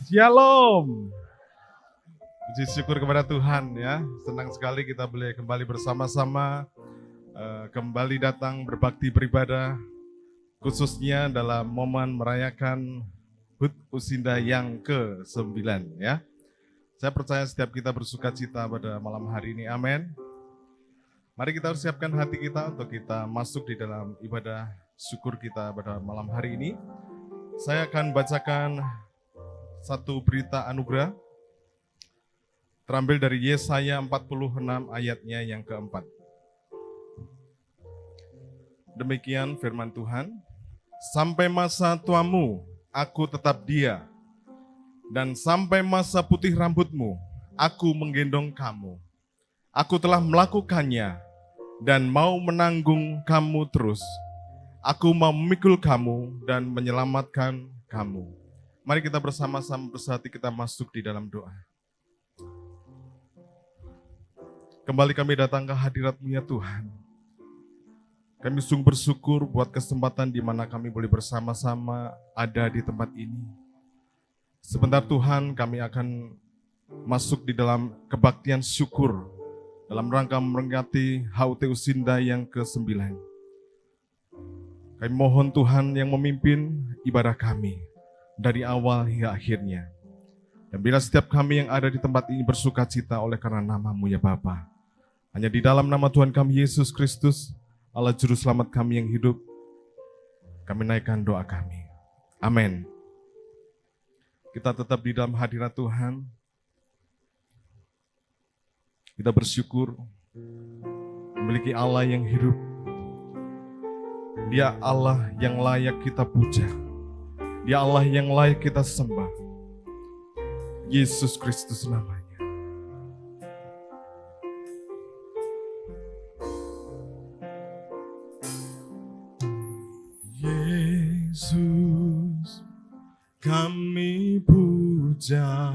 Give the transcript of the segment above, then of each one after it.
Shalom. Puji syukur kepada Tuhan ya. Senang sekali kita boleh kembali bersama-sama kembali datang berbakti beribadah khususnya dalam momen merayakan HUT Usinda yang ke-9 ya. Saya percaya setiap kita bersuka cita pada malam hari ini. Amin. Mari kita siapkan hati kita untuk kita masuk di dalam ibadah syukur kita pada malam hari ini. Saya akan bacakan satu berita anugerah terambil dari Yesaya 46 ayatnya yang keempat. Demikian firman Tuhan, sampai masa tuamu aku tetap dia, dan sampai masa putih rambutmu aku menggendong kamu. Aku telah melakukannya dan mau menanggung kamu terus. Aku mau memikul kamu dan menyelamatkan kamu. Mari kita bersama-sama bersatu kita masuk di dalam doa. Kembali kami datang ke hadirat-Mu ya Tuhan. Kami sungguh bersyukur buat kesempatan di mana kami boleh bersama-sama ada di tempat ini. Sebentar Tuhan kami akan masuk di dalam kebaktian syukur dalam rangka memperingati HUT Usinda yang ke-9. Kami mohon Tuhan yang memimpin ibadah kami dari awal hingga akhirnya. Dan bila setiap kami yang ada di tempat ini bersuka cita oleh karena nama-Mu ya Bapa. Hanya di dalam nama Tuhan kami Yesus Kristus, Allah Juru Selamat kami yang hidup, kami naikkan doa kami. Amin. Kita tetap di dalam hadirat Tuhan. Kita bersyukur memiliki Allah yang hidup. Dia Allah yang layak kita puja. Dia Allah yang layak kita sembah. Yesus Kristus namanya. Yesus kami puja,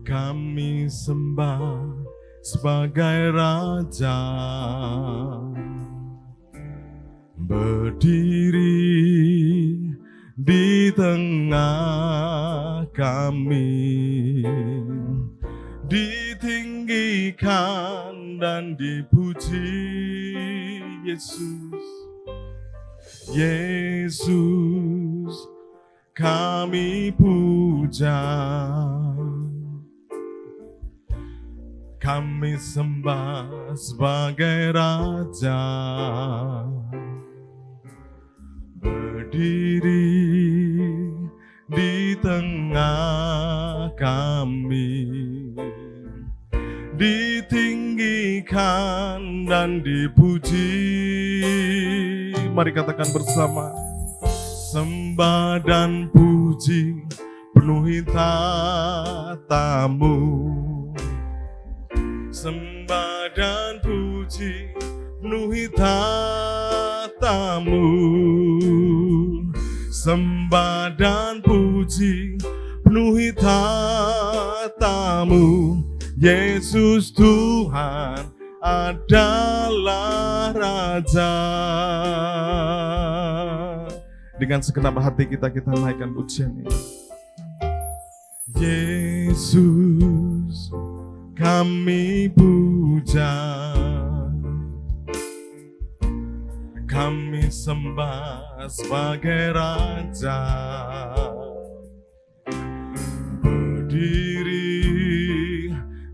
kami sembah sebagai Raja. Berdiri di tengah kami, ditinggikan dan dipuji Yesus. Yesus kami puja, kami sembah sebagai Raja. Berdiri di tengah kami, ditinggikan dan dipuji. Mari katakan bersama. Sembah dan puji penuhi tatamu. Sembah dan puji penuhi tatamu. Sembah dan puji penuhi tatamu. Yesus Tuhan adalah Raja. Dengan segenap hati kita naikkan pujian ini. Yesus kami puja, kami sembah sebagai Raja. Berdiri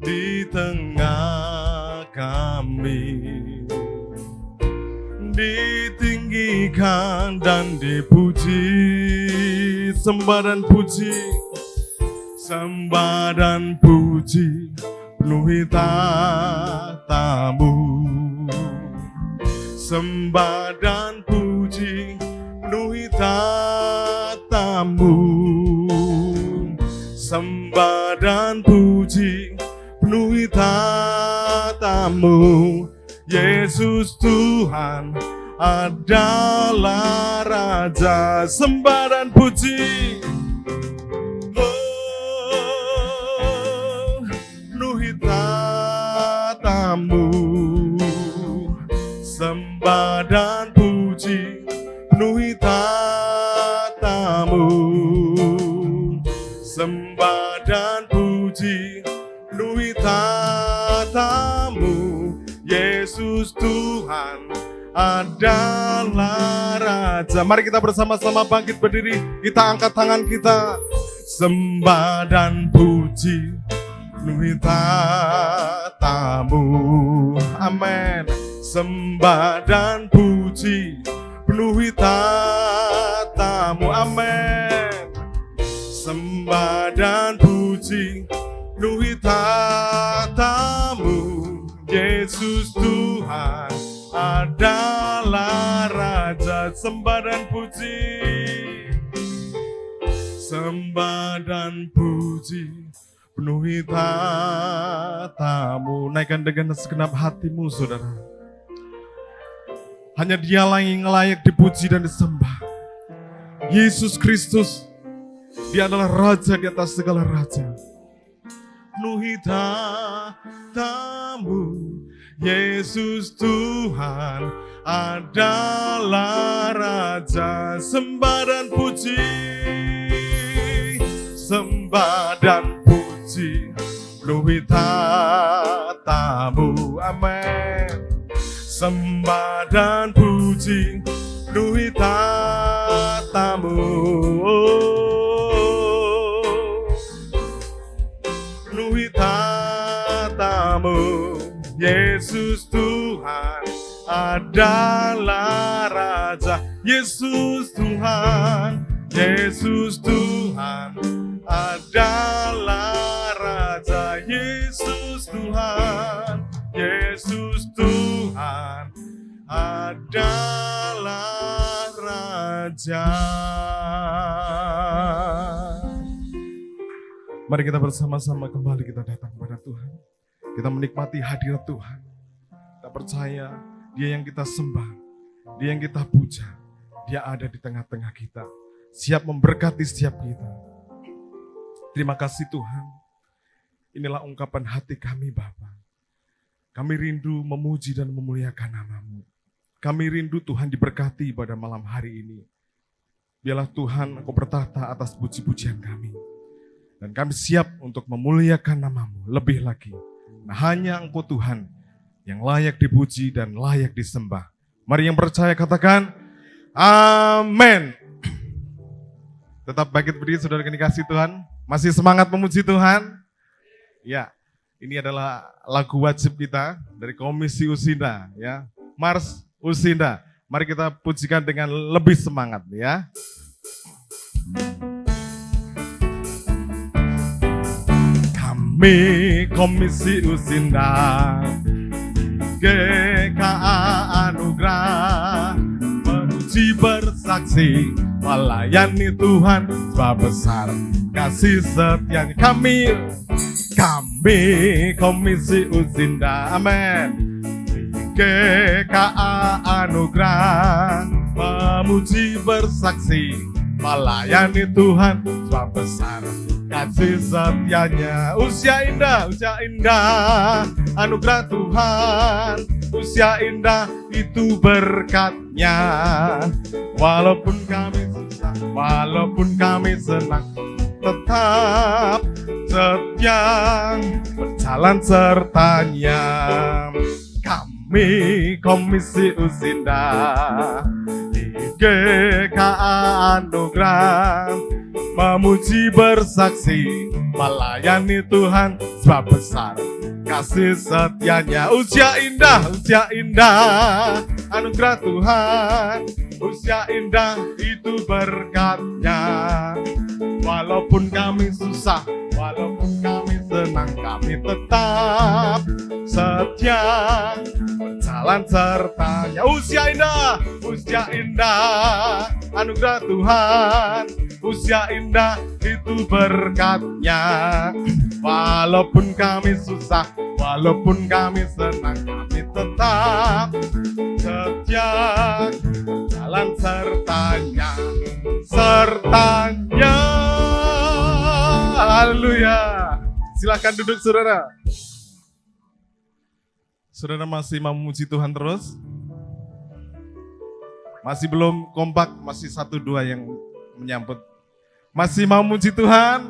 di tengah kami, ditinggikan dan dipuji. Sembah dan puji, sembah dan puji penuhi tatamu. Sembah dan puji penuhi tatamu. Sembah dan puji penuhi tatamu. Yesus Tuhan adalah Raja. Sembah dan puji penuhi tatamu. Sembah dan puji penuhi tatamu. sembah dan puji penuhi tatamu. Yesus Tuhan adalah Raja. Mari kita bersama-sama bangkit berdiri, kita angkat tangan kita. Sembah dan puji penuhi tatamu. Amin. Sembah dan puji penuhi tatamu. Amin. Sembah dan puji penuhi tatamu. Yesus Tuhan adalah Raja. Sembah dan puji, sembah dan puji penuhi tatamu. Naikkan dengan segenap hatimu, saudara. Hanya Dialah yang layak dipuji dan disembah. Yesus Kristus, Dia adalah Raja di atas segala raja. Penuhi tatamu. Yesus Tuhan adalah Raja. Sembah dan puji, sembah dan puji penuhi tatamu. Amin. Sembah dan puji penuhi tatamu. Penuhi tatamu. Yesus Tuhan adalah Raja. Yesus Tuhan, Yesus Tuhan adalah Raja. Yesus Tuhan, Yesus Tuhan adalah Raja. Mari kita bersama-sama kembali kita datang kepada Tuhan. Kita menikmati hadirat Tuhan. Kita percaya Dia yang kita sembah, Dia yang kita puja. Dia ada di tengah-tengah kita, siap memberkati setiap kita. Terima kasih Tuhan. Inilah ungkapan hati kami Bapa. Kami rindu memuji dan memuliakan nama-Mu. Kami rindu Tuhan diberkati pada malam hari ini. Biarlah Tuhan Engkau bertata atas puji-pujian kami. Dan kami siap untuk memuliakan nama-Mu lebih lagi. Nah, hanya Engkau Tuhan yang layak dipuji dan layak disembah. Mari yang percaya katakan, amin. Tetap bangkit berdiri saudara yang dikasihi Tuhan. Masih semangat memuji Tuhan? Ya, ini adalah lagu wajib kita dari Komisi Usinda. Ya, Mars Usinda. Mari kita pujikan dengan lebih semangat ya. Kami Komisi Usinda GKA Anugerah memuji bersaksi melayani Tuhan sebab besar kasih setianya. Kami Komisi Usinda, amin. GKA Anugerah memuji bersaksi melayani Tuhan sebab besar kasih setianya. Usia indah anugerah Tuhan. Usia indah itu berkatnya. Walaupun kami susah, walaupun kami senang, tetap setia berjalan sertanya. Kami Komisi Usinda di GKA Anugerah memuji bersaksi melayani Tuhan sebab besar kasih setianya. Usia indah anugerah Tuhan. Usia indah itu berkatnya. Walaupun kami susah, walaupun kami senang, kami tetap setia berjalan sertanya. Usia indah anugerah Tuhan. Usia indah itu berkatnya. Walaupun kami susah, walaupun kami senang, kami tetap setia berjalan sertanya. Haleluya. Silakan duduk saudara. Saudara masih mau memuji Tuhan terus? Masih belum kompak, masih 1-2 yang menyambut. Masih mau memuji Tuhan?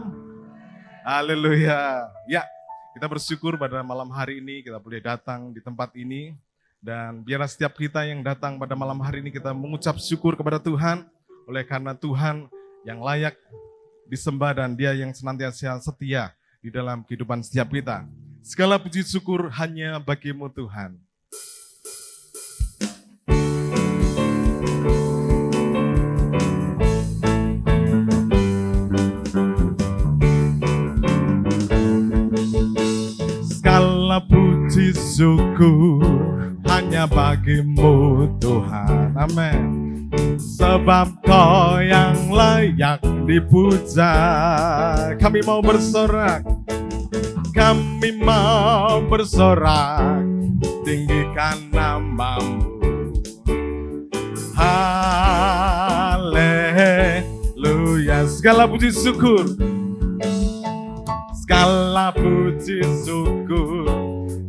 Haleluya. Ya, kita bersyukur pada malam hari ini kita boleh datang di tempat ini. Dan biarlah setiap kita yang datang pada malam hari ini kita mengucap syukur kepada Tuhan. Oleh karena Tuhan yang layak disembah dan Dia yang senantiasa setia di dalam kehidupan setiap kita. Segala puji syukur hanya bagi-Mu Tuhan. Segala puji syukur hanya bagi-Mu Tuhan. Amin. Sebab Kau yang layak dipuja. Kami mau bersorak, kami mau bersorak, tinggikan nama-Mu. Haleluya. Segala puji syukur, segala puji syukur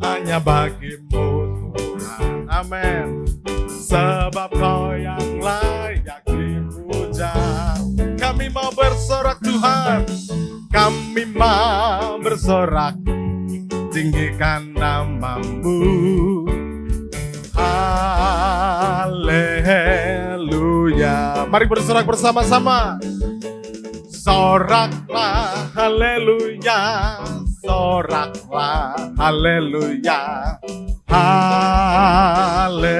hanya bagi-Mu Tuhan. Amin. Sebab Kau yang layak dipuja. Kami mau bersorak Tuhan, kami mau bersorak, tinggikan nama-Mu. Haleluya. Mari bersorak bersama-sama. Soraklah haleluya, soraklah haleluya, haleluya,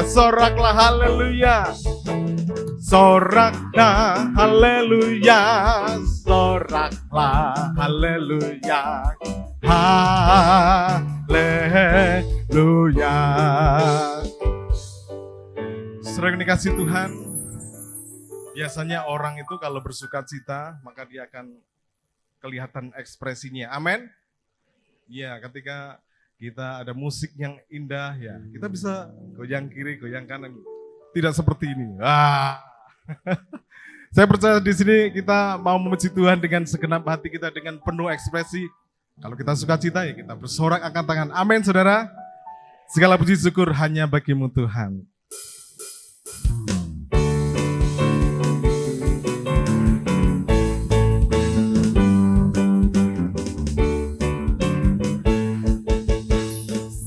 soraklah haleluya, soraklah haleluya, soraklah haleluya, haleluya. Saudara yang dikasihi Tuhan, biasanya orang itu kalau bersuka cita, maka dia akan kelihatan ekspresinya. Amin. Ya, ketika kita ada musik yang indah, ya kita bisa goyang kiri, goyang kanan. Tidak seperti ini. Saya percaya di sini kita mau memuji Tuhan dengan segenap hati kita, dengan penuh ekspresi. Kalau kita suka cita, ya kita bersorak angkat tangan. Amin, saudara. Segala puji syukur hanya bagi-Mu Tuhan.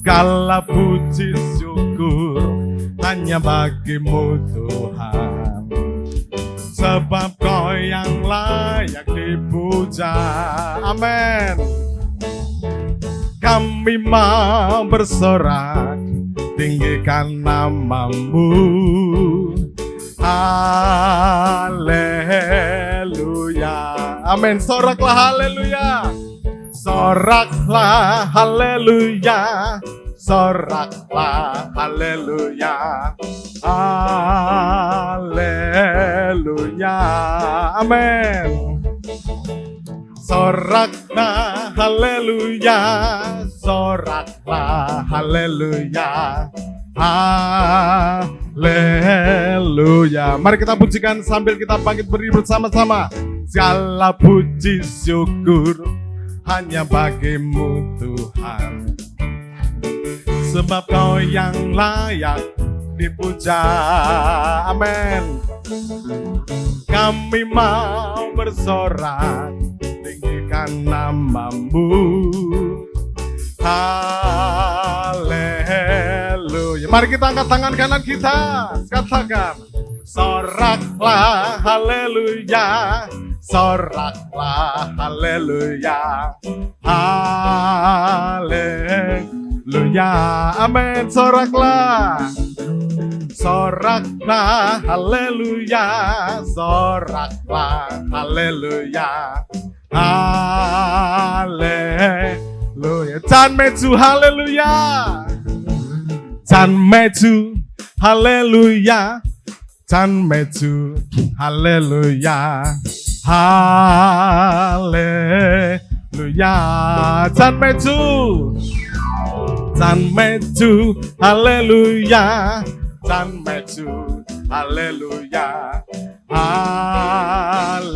Segala puji syukur hanya bagi-Mu Tuhan. Sebab Kau yang layak dipuja. Amin. Kami mau bersorak, tinggikan nama-Mu. Haleluya. Amin. Soraklah haleluya. Soraklah haleluya, soraklah haleluya, haleluya, amin. Soraklah haleluya, soraklah haleluya, haleluya. Mari kita pujikan sambil kita bangkit berdiri bersama-sama. Segala puji syukur hanya bagi-Mu Tuhan. Sebab Kau yang layak dipuja. Amin. Kami mau bersorak, tinggikan nama-Mu. Haleluya. Mari kita angkat tangan kanan kita, katakan soraklah haleluya, soraklah haleluya, haleluya, amin. Soraklah, soraklah haleluya, soraklah haleluya, haleluya. Jan meju haleluya, jan meju haleluya, jan meju haleluya, haleluya. Jan meju, jan meju haleluya, jan meju haleluya, haleluya,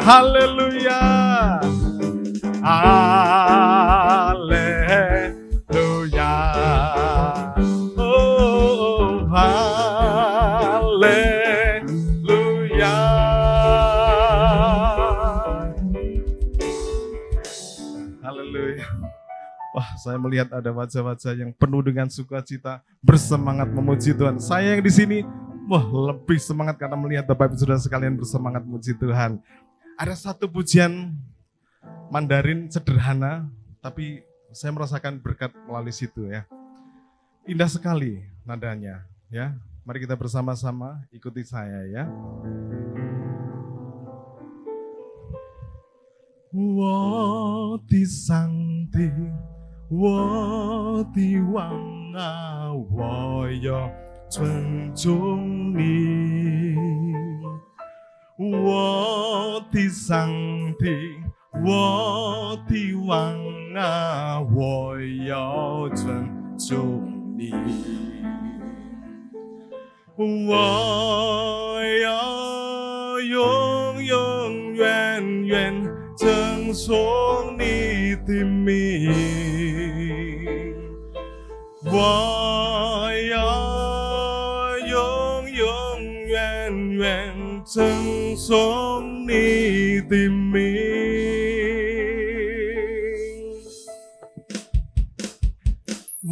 haleluya, haleluya. Oh, haleluya. Wah, saya melihat ada wajah-wajah yang penuh dengan sukacita, bersemangat memuji Tuhan. Saya yang di sini, wah, lebih semangat karena melihat Bapak Ibu Saudara sekalian bersemangat memuji Tuhan. Ada satu pujian Mandarin sederhana, tapi saya merasakan berkat melalui situ ya. Indah sekali nadanya ya. Mari kita bersama-sama ikuti saya ya. Wo ti sang ti, wo ti wang a wo yo chun chung ni. Wo ti sang ti, wo ti wang a wo yo chun chung ni. Wo yo永永远远赠送你的名，我要永永远远赠送你的名。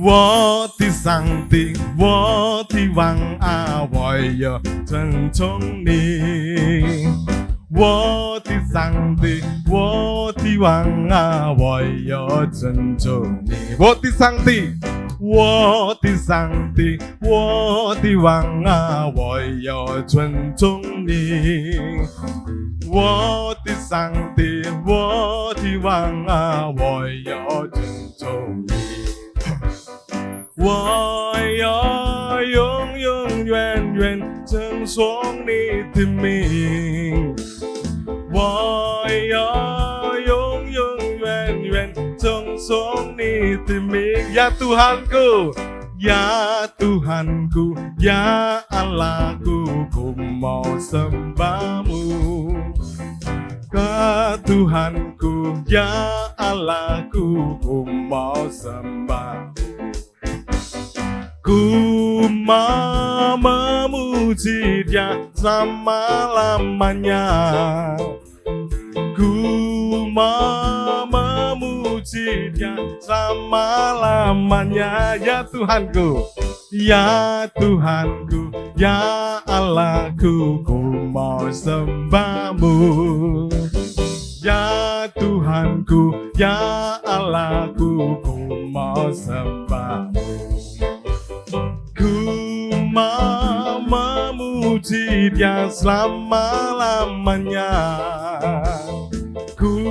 我的上帝，我的王啊，我要尊重你。我的上帝，我的王啊，我要尊重你。我的上帝，我的上帝，我的王啊，我要尊重你。我的上帝，我的王啊，我要尊重你。我要永永远远称颂你的名，我要永永远远称颂你的名。Ya Tuhanku, ya Tuhanku, ya Allahku, ku mau sembahmu. Ke Tuhanku, ya Allahku, ku mau sembahmu. Ku mau memuji Dia selama-lamanya. Ku mau memuji Dia selama-lamanya. Ya Tuhanku, ya Tuhanku, ya Allahku, ku mau sembahmu. Ya Tuhanku, ya Allahku, ku mau sembahmu. Ku mau memuji Dia selama-lamanya. Ku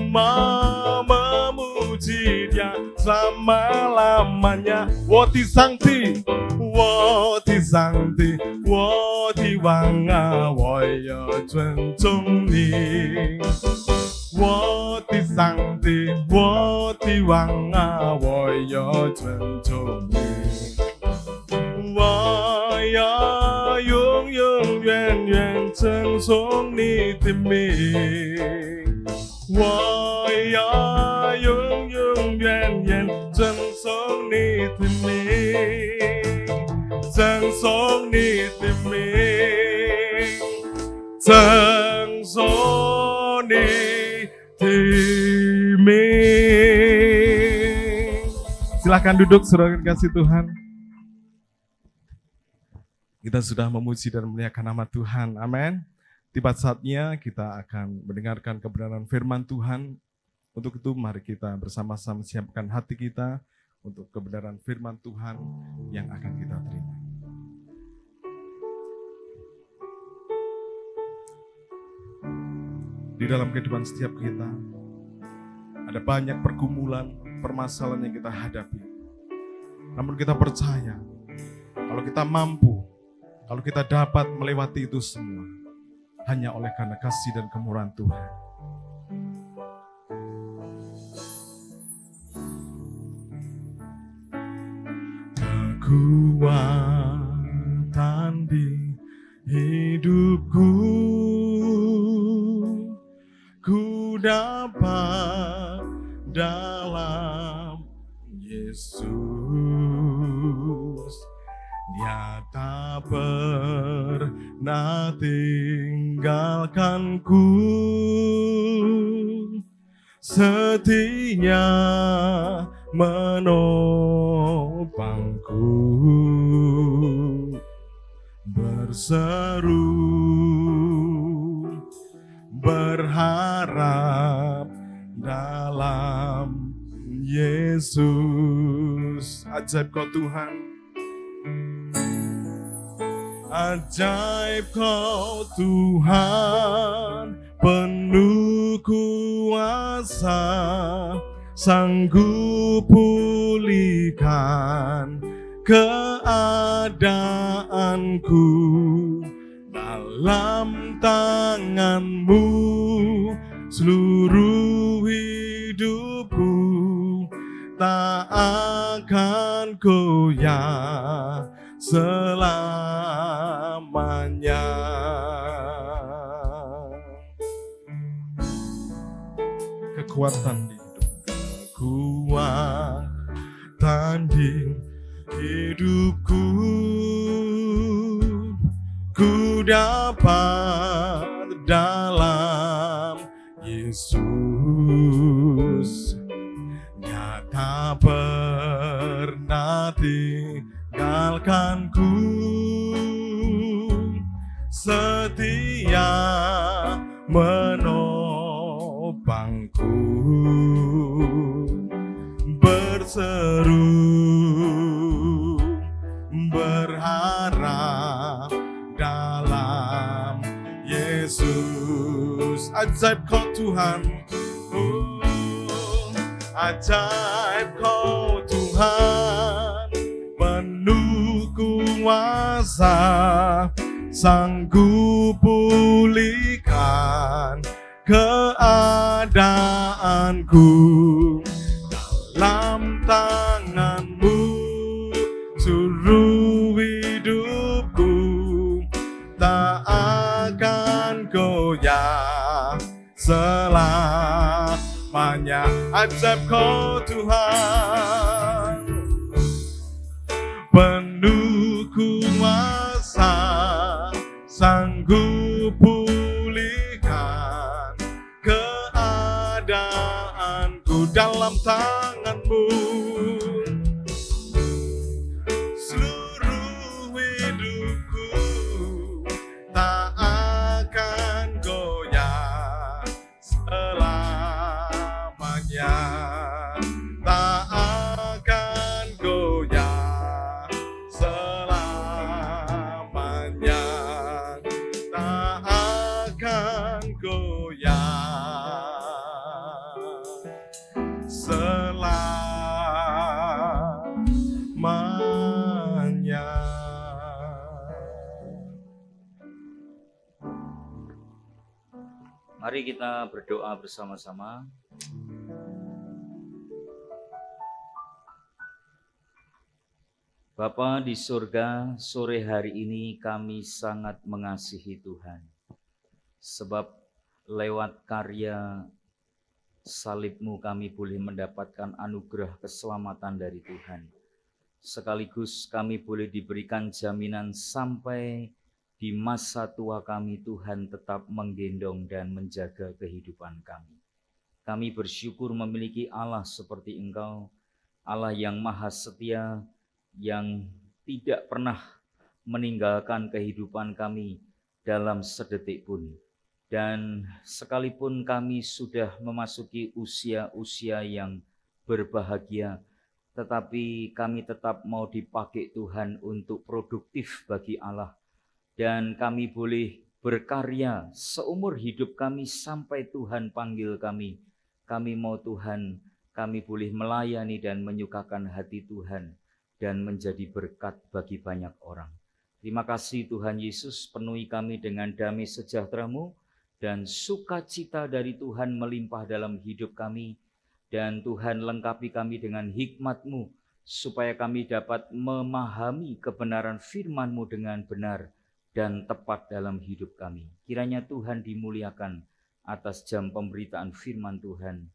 mau memuji Dia selama-lamanya. 我的上帝，我的上帝，我的王啊，我要尊重你。我的上帝，我的王啊，我要尊重你。我要永永远远称颂你的名，我要永永远远称颂你的名，称颂你的名，称颂你的名。Silakan duduk, saudara kasih Tuhan. Kita sudah memuji dan memuliakan nama Tuhan, amin. Tiba saatnya kita akan mendengarkan kebenaran firman Tuhan. Untuk itu mari kita bersama-sama siapkan hati kita untuk kebenaran firman Tuhan yang akan kita terima. Di dalam kehidupan setiap kita, ada banyak pergumulan, permasalahan yang kita hadapi. Namun kita percaya, kalau kita mampu, kalau kita dapat melewati itu semua, hanya oleh karena kasih dan kemurahan Tuhan. Kekuatan di hidupku, ku dapat dalam Yesus. Dia tak pernah tinggalkanku, setia menopangku, berseru berharap dalam Yesus. Ajaib Kau Tuhan, ajaib Kau Tuhan, penuh kuasa, sanggup pulihkan keadaanku. Dalam tangan-Mu seluruh hidupku, tak akan goyah selamanya. Kekuatan di kekuatan di hidupku, ku dapat dalam Yesus. Dia tak pernah tinggalkanku, setia menopangku, berseru berharap dalam Yesus. Ajaib Kau Tuhan, ajaib Kau Tuhan, penuh kuasa, sanggup pulihkan keadaanku. Dalam tangan-Mu seluruh hidupku, tak akan goyah selamanya. Ajaib Kau Tuhan, penuh kuasa, sanggup pulihkan keadaanku. Dalam tangan-Mu seluruh hidupku, tak akan goyah selamanya, tak akan goyah selamanya, tak akan goyah selamanya. Mari kita berdoa bersama-sama. Bapa di surga, sore hari ini kami sangat mengasihi Tuhan. Sebab lewat karya salib-Mu kami boleh mendapatkan anugerah keselamatan dari Tuhan. Sekaligus kami boleh diberikan jaminan sampai di masa tua kami Tuhan tetap menggendong dan menjaga kehidupan kami. Kami bersyukur memiliki Allah seperti Engkau, Allah yang maha setia, yang tidak pernah meninggalkan kehidupan kami dalam sedetik pun. Dan sekalipun kami sudah memasuki usia-usia yang berbahagia, tetapi kami tetap mau dipakai Tuhan untuk produktif bagi Allah. Dan kami boleh berkarya seumur hidup kami sampai Tuhan panggil kami. Kami mau Tuhan, kami boleh melayani dan menyukakan hati Tuhan dan menjadi berkat bagi banyak orang. Terima kasih Tuhan Yesus, penuhi kami dengan damai sejahtera-Mu dan sukacita dari Tuhan melimpah dalam hidup kami. Dan Tuhan lengkapi kami dengan hikmat-Mu supaya kami dapat memahami kebenaran firman-Mu dengan benar dan tepat dalam hidup kami. Kiranya Tuhan dimuliakan atas jam pemberitaan firman Tuhan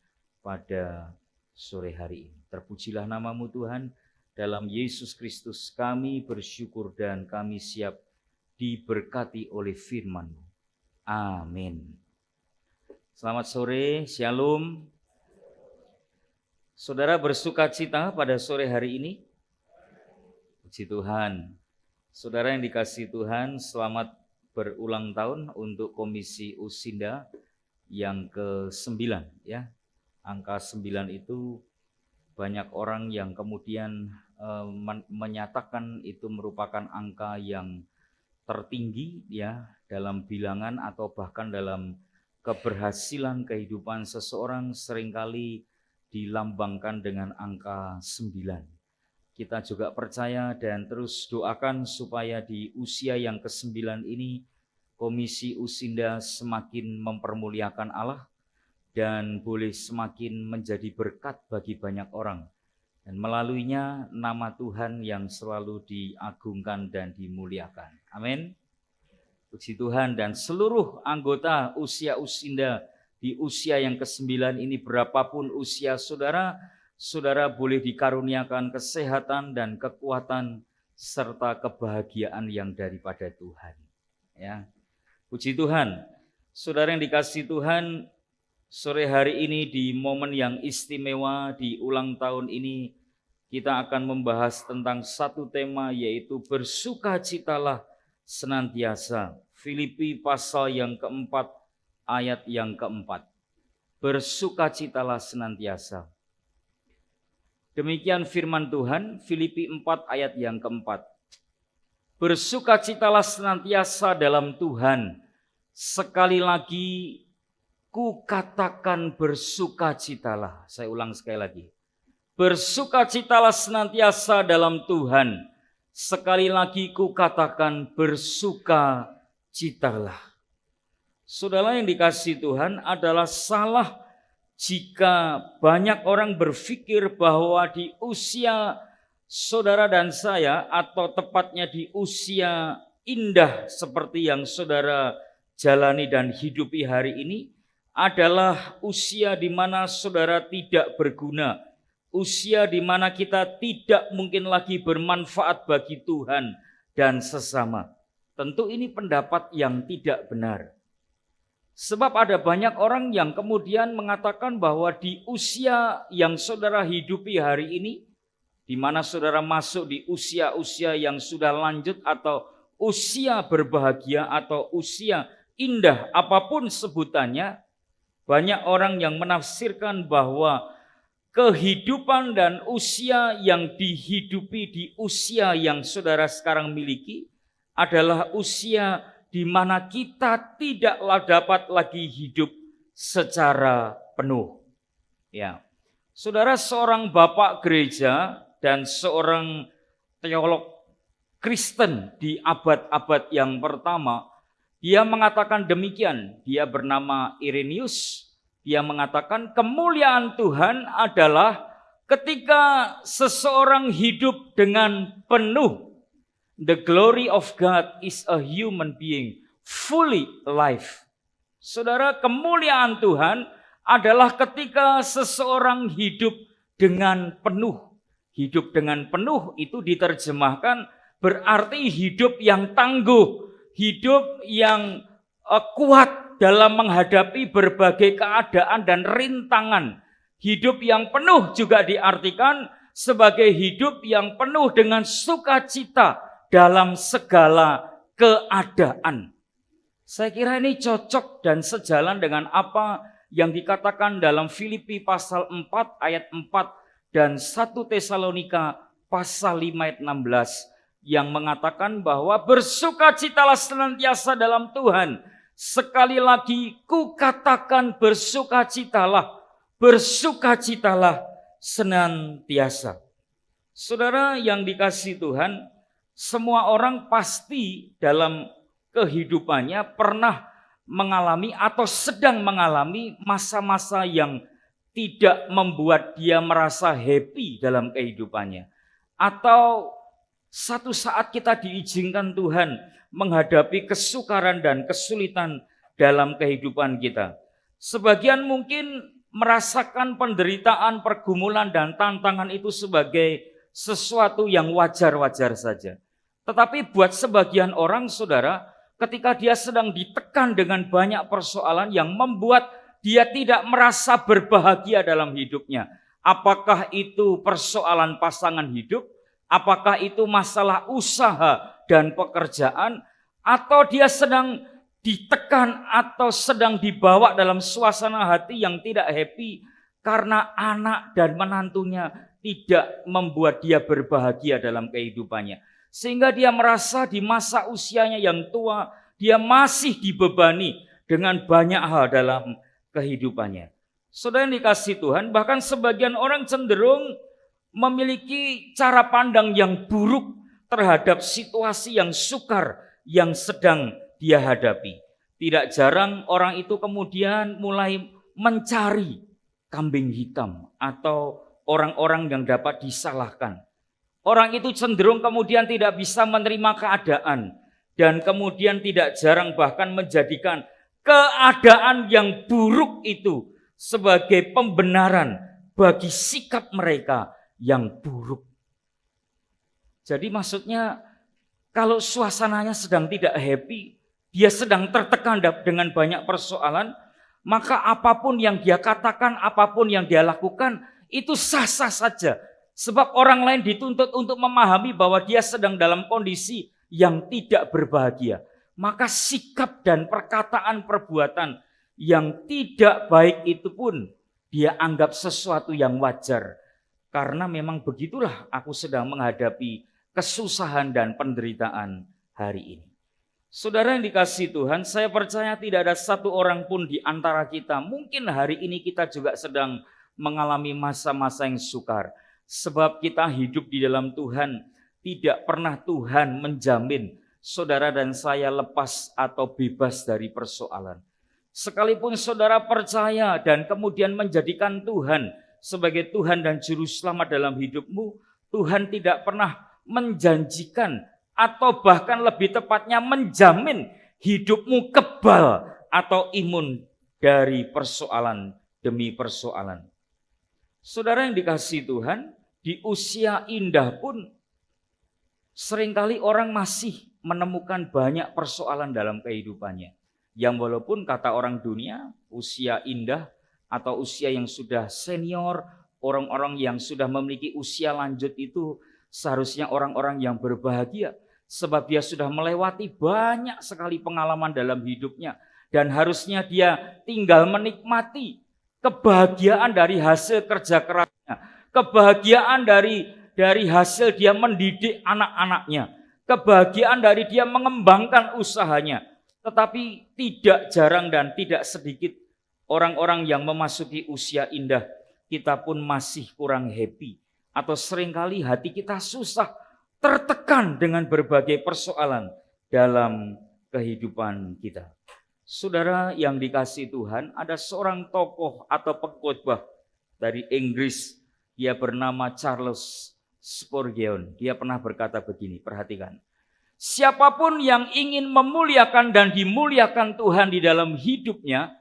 pada sore hari ini. Terpujilah nama-Mu Tuhan, dalam Yesus Kristus kami bersyukur dan kami siap diberkati oleh firman-Mu. Amin. Selamat sore, Shalom. Saudara bersukacita pada sore hari ini? Puji Tuhan. Saudara yang dikasihi Tuhan, selamat berulang tahun untuk Komisi Usinda yang ke-9 ya. Angka 9 itu banyak orang yang kemudian menyatakan itu merupakan angka yang tertinggi ya dalam bilangan atau bahkan dalam keberhasilan kehidupan seseorang seringkali dilambangkan dengan angka 9. Kita juga percaya dan terus doakan supaya di usia yang ke-9 ini Komisi Usinda semakin mempermuliakan Allah dan boleh semakin menjadi berkat bagi banyak orang. Dan melaluinya nama Tuhan yang selalu diagungkan dan dimuliakan. Amin. Puji Tuhan, dan seluruh anggota usia Usinda di usia yang ke-9 ini, berapapun usia saudara, saudara boleh dikaruniakan kesehatan dan kekuatan serta kebahagiaan yang daripada Tuhan. Ya, puji Tuhan. Saudara yang dikasihi Tuhan, sore hari ini di momen yang istimewa di ulang tahun ini, kita akan membahas tentang satu tema, yaitu bersukacitalah senantiasa. Filipi pasal yang keempat, ayat yang keempat. Bersukacitalah senantiasa. Demikian firman Tuhan, Filipi 4 ayat yang keempat. Bersukacitalah senantiasa dalam Tuhan. Sekali lagi, kukatakan bersukacitalah. Saya ulang sekali lagi. Bersukacitalah senantiasa dalam Tuhan. Sekali lagi kukatakan bersukacitalah. Saudara yang dikasihi Tuhan, adalah salah jika banyak orang berpikir bahwa di usia saudara dan saya, atau tepatnya di usia indah seperti yang saudara jalani dan hidupi hari ini, adalah usia di mana saudara tidak berguna, usia di mana kita tidak mungkin lagi bermanfaat bagi Tuhan dan sesama. Tentu ini pendapat yang tidak benar. Sebab ada banyak orang yang kemudian mengatakan bahwa di usia yang saudara hidupi hari ini, di mana saudara masuk di usia-usia yang sudah lanjut atau usia berbahagia atau usia indah, apapun sebutannya, banyak orang yang menafsirkan bahwa kehidupan dan usia yang dihidupi di usia yang saudara sekarang miliki adalah usia di mana kita tidaklah dapat lagi hidup secara penuh. Ya, saudara, seorang bapak gereja dan seorang teolog Kristen di abad-abad yang pertama, dia mengatakan demikian. Dia bernama Irenaeus. Dia mengatakan kemuliaan Tuhan adalah ketika seseorang hidup dengan penuh. The glory of God is a human being fully alive. Saudara, kemuliaan Tuhan adalah ketika seseorang hidup dengan penuh. Hidup dengan penuh itu diterjemahkan berarti hidup yang tangguh, hidup yang kuat dalam menghadapi berbagai keadaan dan rintangan. Hidup yang penuh juga diartikan sebagai hidup yang penuh dengan sukacita dalam segala keadaan. Saya kira ini cocok dan sejalan dengan apa yang dikatakan dalam Filipi pasal 4 ayat 4 dan 1 Tesalonika pasal 5 ayat 16 yang mengatakan bahwa bersukacitalah senantiasa dalam Tuhan. Sekali lagi kukatakan bersukacitalah, bersukacitalah senantiasa. Saudara yang dikasihi Tuhan, semua orang pasti dalam kehidupannya pernah mengalami atau sedang mengalami masa-masa yang tidak membuat dia merasa happy dalam kehidupannya. Atau satu saat kita diizinkan Tuhan menghadapi kesukaran dan kesulitan dalam kehidupan kita. Sebagian mungkin merasakan penderitaan, pergumulan, dan tantangan itu sebagai sesuatu yang wajar-wajar saja. Tetapi buat sebagian orang, saudara, ketika dia sedang ditekan dengan banyak persoalan yang membuat dia tidak merasa berbahagia dalam hidupnya, apakah itu persoalan pasangan hidup, apakah itu masalah usaha dan pekerjaan, atau dia sedang ditekan atau sedang dibawa dalam suasana hati yang tidak happy karena anak dan menantunya tidak membuat dia berbahagia dalam kehidupannya. Sehingga dia merasa di masa usianya yang tua, dia masih dibebani dengan banyak hal dalam kehidupannya. Saudara yang dikasihi Tuhan, bahkan sebagian orang cenderung memiliki cara pandang yang buruk terhadap situasi yang sukar yang sedang dia hadapi. Tidak jarang orang itu kemudian mulai mencari kambing hitam atau orang-orang yang dapat disalahkan. Orang itu cenderung kemudian tidak bisa menerima keadaan dan kemudian tidak jarang bahkan menjadikan keadaan yang buruk itu sebagai pembenaran bagi sikap mereka yang buruk. Jadi maksudnya kalau suasananya sedang tidak happy, dia sedang tertekan dengan banyak persoalan, maka apapun yang dia katakan, apapun yang dia lakukan, itu sah-sah saja. Sebab orang lain dituntut untuk memahami bahwa dia sedang dalam kondisi yang tidak berbahagia. Maka sikap dan perkataan perbuatan yang tidak baik itu pun dia anggap sesuatu yang wajar. Karena memang begitulah aku sedang menghadapi kesusahan dan penderitaan hari ini. Saudara yang dikasihi Tuhan, saya percaya tidak ada satu orang pun di antara kita, mungkin hari ini kita juga sedang mengalami masa-masa yang sukar. Sebab kita hidup di dalam Tuhan, tidak pernah Tuhan menjamin saudara dan saya lepas atau bebas dari persoalan. Sekalipun saudara percaya dan kemudian menjadikan Tuhan sebagai Tuhan dan Juru Selamat dalam hidupmu, Tuhan tidak pernah menjanjikan atau bahkan lebih tepatnya menjamin hidupmu kebal atau imun dari persoalan demi persoalan. Saudara yang dikasihi Tuhan, di usia indah pun seringkali orang masih menemukan banyak persoalan dalam kehidupannya. Yang walaupun kata orang dunia, usia indah atau usia yang sudah senior, orang-orang yang sudah memiliki usia lanjut itu seharusnya orang-orang yang berbahagia. Sebab dia sudah melewati banyak sekali pengalaman dalam hidupnya. Dan harusnya dia tinggal menikmati kebahagiaan dari hasil kerja kerasnya. Kebahagiaan dari hasil dia mendidik anak-anaknya. Kebahagiaan dari dia mengembangkan usahanya. Tetapi tidak jarang dan tidak sedikit orang-orang yang memasuki usia indah, kita pun masih kurang happy. Atau seringkali hati kita susah, tertekan dengan berbagai persoalan dalam kehidupan kita. Saudara yang dikasihi Tuhan, ada seorang tokoh atau pengkhotbah dari Inggris, dia bernama Charles Spurgeon. Dia pernah berkata begini, perhatikan. Siapapun yang ingin memuliakan dan dimuliakan Tuhan di dalam hidupnya,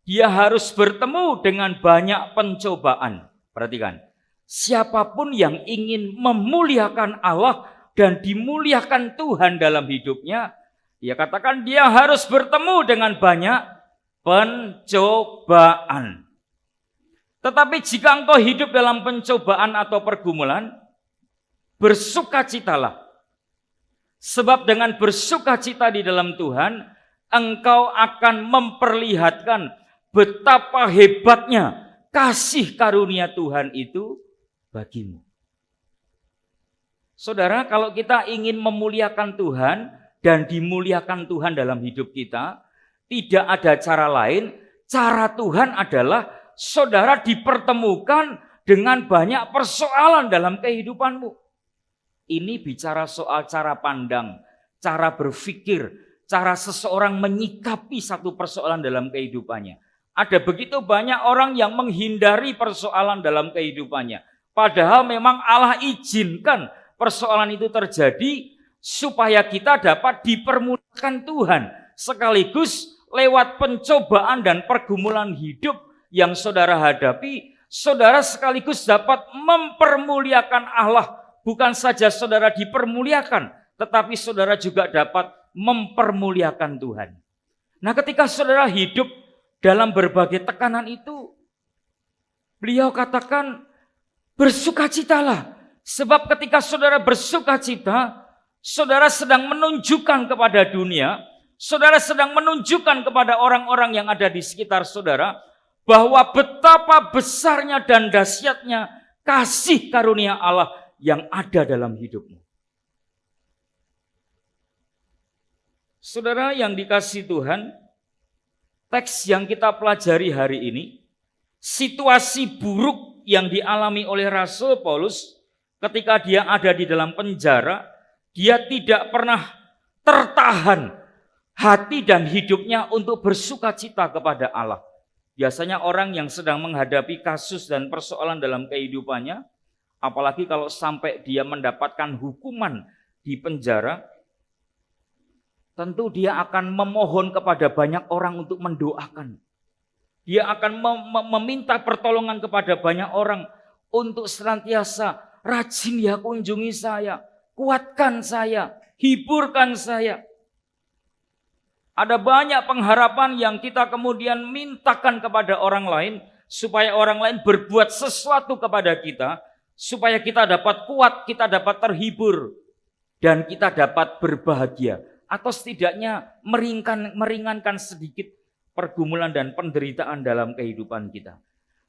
dia harus bertemu dengan banyak pencobaan. Perhatikan. Siapapun yang ingin memuliakan Allah dan dimuliakan Tuhan dalam hidupnya, dia katakan dia harus bertemu dengan banyak pencobaan. Tetapi jika engkau hidup dalam pencobaan atau pergumulan, bersukacitalah. Sebab dengan bersukacita di dalam Tuhan, engkau akan memperlihatkan betapa hebatnya kasih karunia Tuhan itu bagimu. Saudara, kalau kita ingin memuliakan Tuhan dan dimuliakan Tuhan dalam hidup kita, tidak ada cara lain. Cara Tuhan adalah saudara dipertemukan dengan banyak persoalan dalam kehidupanmu. Ini bicara soal cara pandang, cara berpikir, cara seseorang menyikapi satu persoalan dalam kehidupannya. Ada begitu banyak orang yang menghindari persoalan dalam kehidupannya. Padahal memang Allah izinkan persoalan itu terjadi supaya kita dapat dipermudahkan Tuhan. Sekaligus lewat pencobaan dan pergumulan hidup yang saudara hadapi, saudara sekaligus dapat mempermuliakan Allah. Bukan saja saudara dipermuliakan, tetapi saudara juga dapat mempermuliakan Tuhan. Nah, ketika saudara hidup dalam berbagai tekanan itu, beliau katakan Bersukacitalah, sebab ketika saudara bersukacita, saudara sedang menunjukkan kepada dunia, saudara sedang menunjukkan kepada orang-orang yang ada di sekitar saudara, bahwa betapa besarnya dan dahsyatnya kasih karunia Allah yang ada dalam hidupmu. Saudara yang dikasihi Tuhan, teks yang kita pelajari hari ini, situasi buruk yang dialami oleh Rasul Paulus ketika dia ada di dalam penjara, dia tidak pernah tertahan hati dan hidupnya untuk bersukacita kepada Allah. Biasanya orang yang sedang menghadapi kasus dan persoalan dalam kehidupannya, apalagi kalau sampai dia mendapatkan hukuman di penjara, tentu dia akan memohon kepada banyak orang untuk mendoakan. Dia akan meminta pertolongan kepada banyak orang untuk senantiasa rajin ya kunjungi saya, kuatkan saya, hiburkan saya. Ada banyak pengharapan yang kita kemudian mintakan kepada orang lain supaya orang lain berbuat sesuatu kepada kita, supaya kita dapat kuat, kita dapat terhibur, dan kita dapat berbahagia. Atau setidaknya meringankan sedikit pergumulan dan penderitaan dalam kehidupan kita.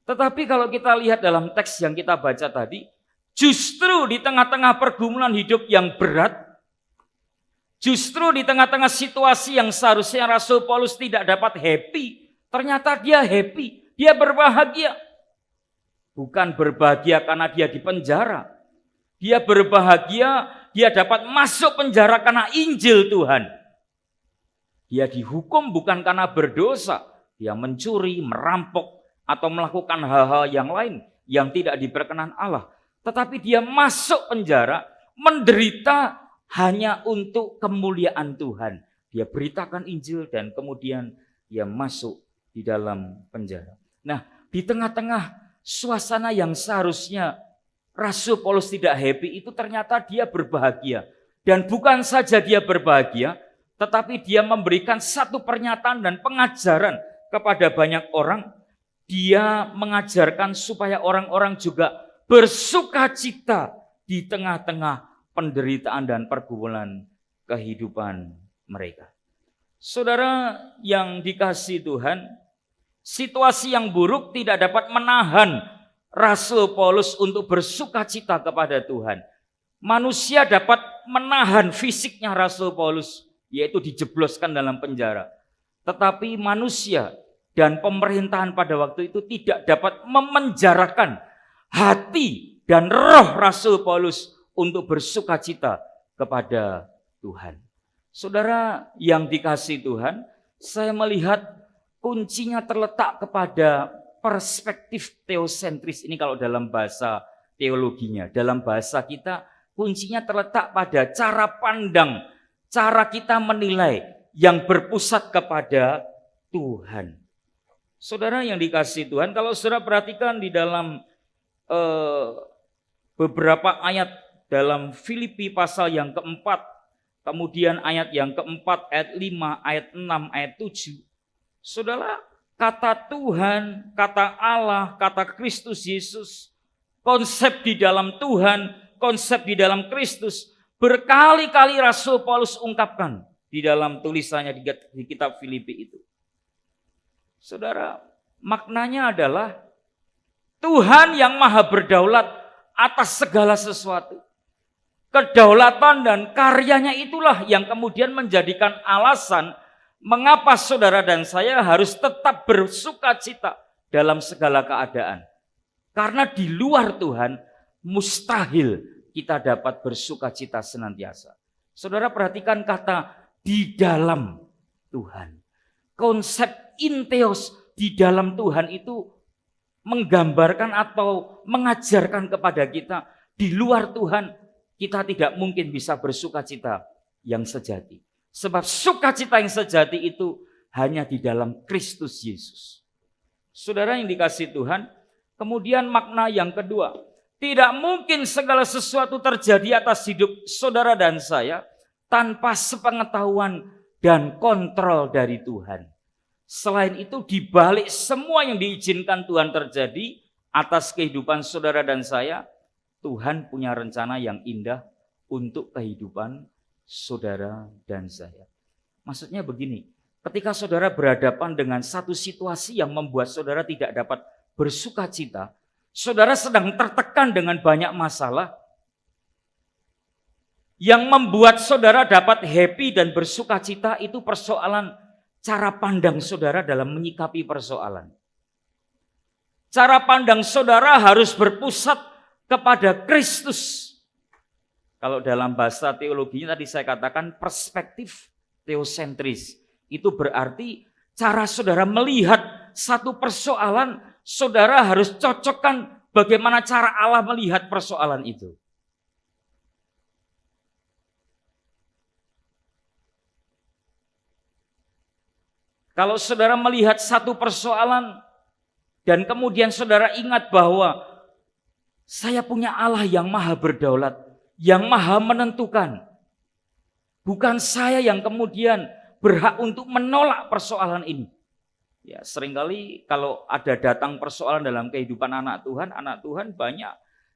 Tetapi kalau kita lihat dalam teks yang kita baca tadi, justru di tengah-tengah pergumulan hidup yang berat, justru di tengah-tengah situasi yang seharusnya Rasul Paulus tidak dapat happy, ternyata dia happy, dia berbahagia. Bukan berbahagia karena dia di penjara. Dia berbahagia, dia dapat masuk penjara karena Injil Tuhan. Dia dihukum bukan karena berdosa, dia mencuri, merampok, atau melakukan hal-hal yang lain yang tidak diperkenan Allah. Tetapi dia masuk penjara, menderita hanya untuk kemuliaan Tuhan. Dia beritakan Injil dan kemudian dia masuk di dalam penjara. Nah, di tengah-tengah suasana yang seharusnya Rasul Paulus tidak happy, itu ternyata dia berbahagia. Dan bukan saja dia berbahagia, tetapi dia memberikan satu pernyataan dan pengajaran kepada banyak orang. Dia mengajarkan supaya orang-orang juga bersukacita di tengah-tengah penderitaan dan pergumulan kehidupan mereka. Saudara yang dikasihi Tuhan, situasi yang buruk tidak dapat menahan Rasul Paulus untuk bersukacita kepada Tuhan. Manusia dapat menahan fisiknya Rasul Paulus, yaitu dijebloskan dalam penjara. Tetapi manusia dan pemerintahan pada waktu itu tidak dapat memenjarakan hati dan roh Rasul Paulus untuk bersukacita kepada Tuhan. Saudara yang dikasihi Tuhan, saya melihat kuncinya terletak kepada perspektif teosentris ini kalau dalam bahasa teologinya. Dalam bahasa kita, kuncinya terletak pada cara pandang, cara kita menilai yang berpusat kepada Tuhan. Saudara yang dikasihi Tuhan, kalau saudara perhatikan di dalam beberapa ayat dalam Filipi pasal yang keempat, kemudian ayat yang keempat, ayat 5, ayat 6, ayat 7. Saudara, kata Tuhan, kata Allah, kata Kristus Yesus, konsep di dalam Tuhan, konsep di dalam Kristus, berkali-kali Rasul Paulus ungkapkan di dalam tulisannya di kitab Filipi itu. Saudara, maknanya adalah Tuhan yang maha berdaulat atas segala sesuatu. Kedaulatan dan karyanya itulah yang kemudian menjadikan alasan mengapa saudara dan saya harus tetap bersukacita dalam segala keadaan. Karena di luar Tuhan mustahil kita dapat bersukacita senantiasa. Saudara perhatikan kata di dalam Tuhan. Konsep inteos di dalam Tuhan itu menggambarkan atau mengajarkan kepada kita di luar Tuhan kita tidak mungkin bisa bersukacita yang sejati. Sebab sukacita yang sejati itu hanya di dalam Kristus Yesus. Saudara yang dikasihi Tuhan, kemudian makna yang kedua, tidak mungkin segala sesuatu terjadi atas hidup saudara dan saya tanpa sepengetahuan dan kontrol dari Tuhan. Selain itu, di balik semua yang diizinkan Tuhan terjadi, atas kehidupan saudara dan saya, Tuhan punya rencana yang indah untuk kehidupan saudara dan saya. Maksudnya begini, ketika saudara berhadapan dengan satu situasi yang membuat saudara tidak dapat bersuka cita, saudara sedang tertekan dengan banyak masalah, yang membuat saudara dapat happy dan bersuka cita itu persoalan cara pandang saudara dalam menyikapi persoalan. Cara pandang saudara harus berpusat kepada Kristus. Kalau dalam bahasa teologinya tadi saya katakan perspektif teosentris. Itu berarti cara saudara melihat satu persoalan, saudara harus cocokkan bagaimana cara Allah melihat persoalan itu. Kalau saudara melihat satu persoalan dan kemudian saudara ingat bahwa saya punya Allah yang maha berdaulat, yang maha menentukan. Bukan saya yang kemudian berhak untuk menolak persoalan ini. Ya, seringkali kalau ada datang persoalan dalam kehidupan anak Tuhan banyak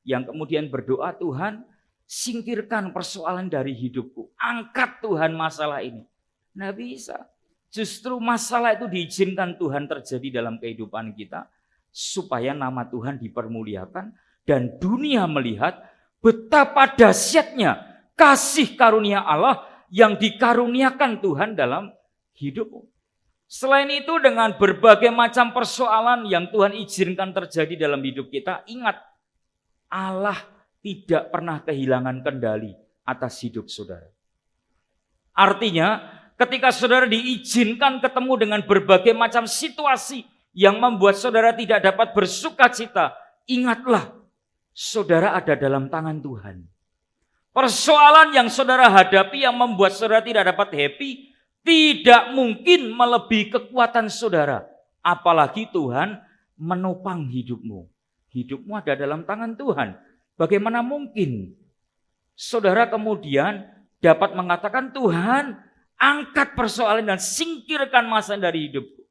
yang kemudian berdoa, Tuhan singkirkan persoalan dari hidupku. Angkat Tuhan masalah ini. Nggak bisa. Justru masalah itu diizinkan Tuhan terjadi dalam kehidupan kita supaya nama Tuhan dipermuliakan dan dunia melihat betapa dahsyatnya kasih karunia Allah yang dikaruniakan Tuhan dalam hidupmu. Selain itu dengan berbagai macam persoalan yang Tuhan izinkan terjadi dalam hidup kita, ingat Allah tidak pernah kehilangan kendali atas hidup saudara. Artinya ketika saudara diizinkan ketemu dengan berbagai macam situasi yang membuat saudara tidak dapat bersuka cita, ingatlah saudara ada dalam tangan Tuhan. Persoalan yang saudara hadapi yang membuat saudara tidak dapat happy, tidak mungkin melebihi kekuatan saudara. Apalagi Tuhan menopang hidupmu. Hidupmu ada dalam tangan Tuhan. Bagaimana mungkin saudara kemudian dapat mengatakan, Tuhan angkat persoalan dan singkirkan masalah dari hidupku.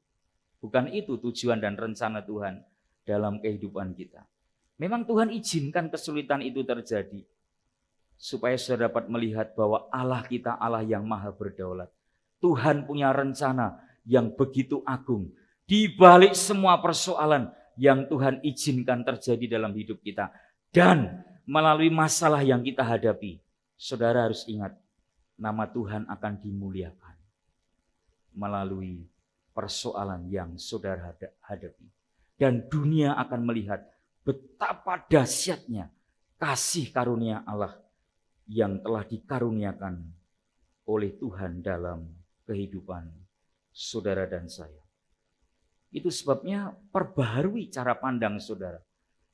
Bukan itu tujuan dan rencana Tuhan dalam kehidupan kita. Memang Tuhan izinkan kesulitan itu terjadi supaya saudara dapat melihat bahwa Allah kita Allah yang maha berdaulat. Tuhan punya rencana yang begitu agung di balik semua persoalan yang Tuhan izinkan terjadi dalam hidup kita. Dan melalui masalah yang kita hadapi, saudara harus ingat nama Tuhan akan dimuliakan melalui persoalan yang saudara hadapi. Dan dunia akan melihat betapa dahsyatnya kasih karunia Allah yang telah dikaruniakan oleh Tuhan dalam kehidupan saudara dan saya. Itu sebabnya perbaharui cara pandang saudara.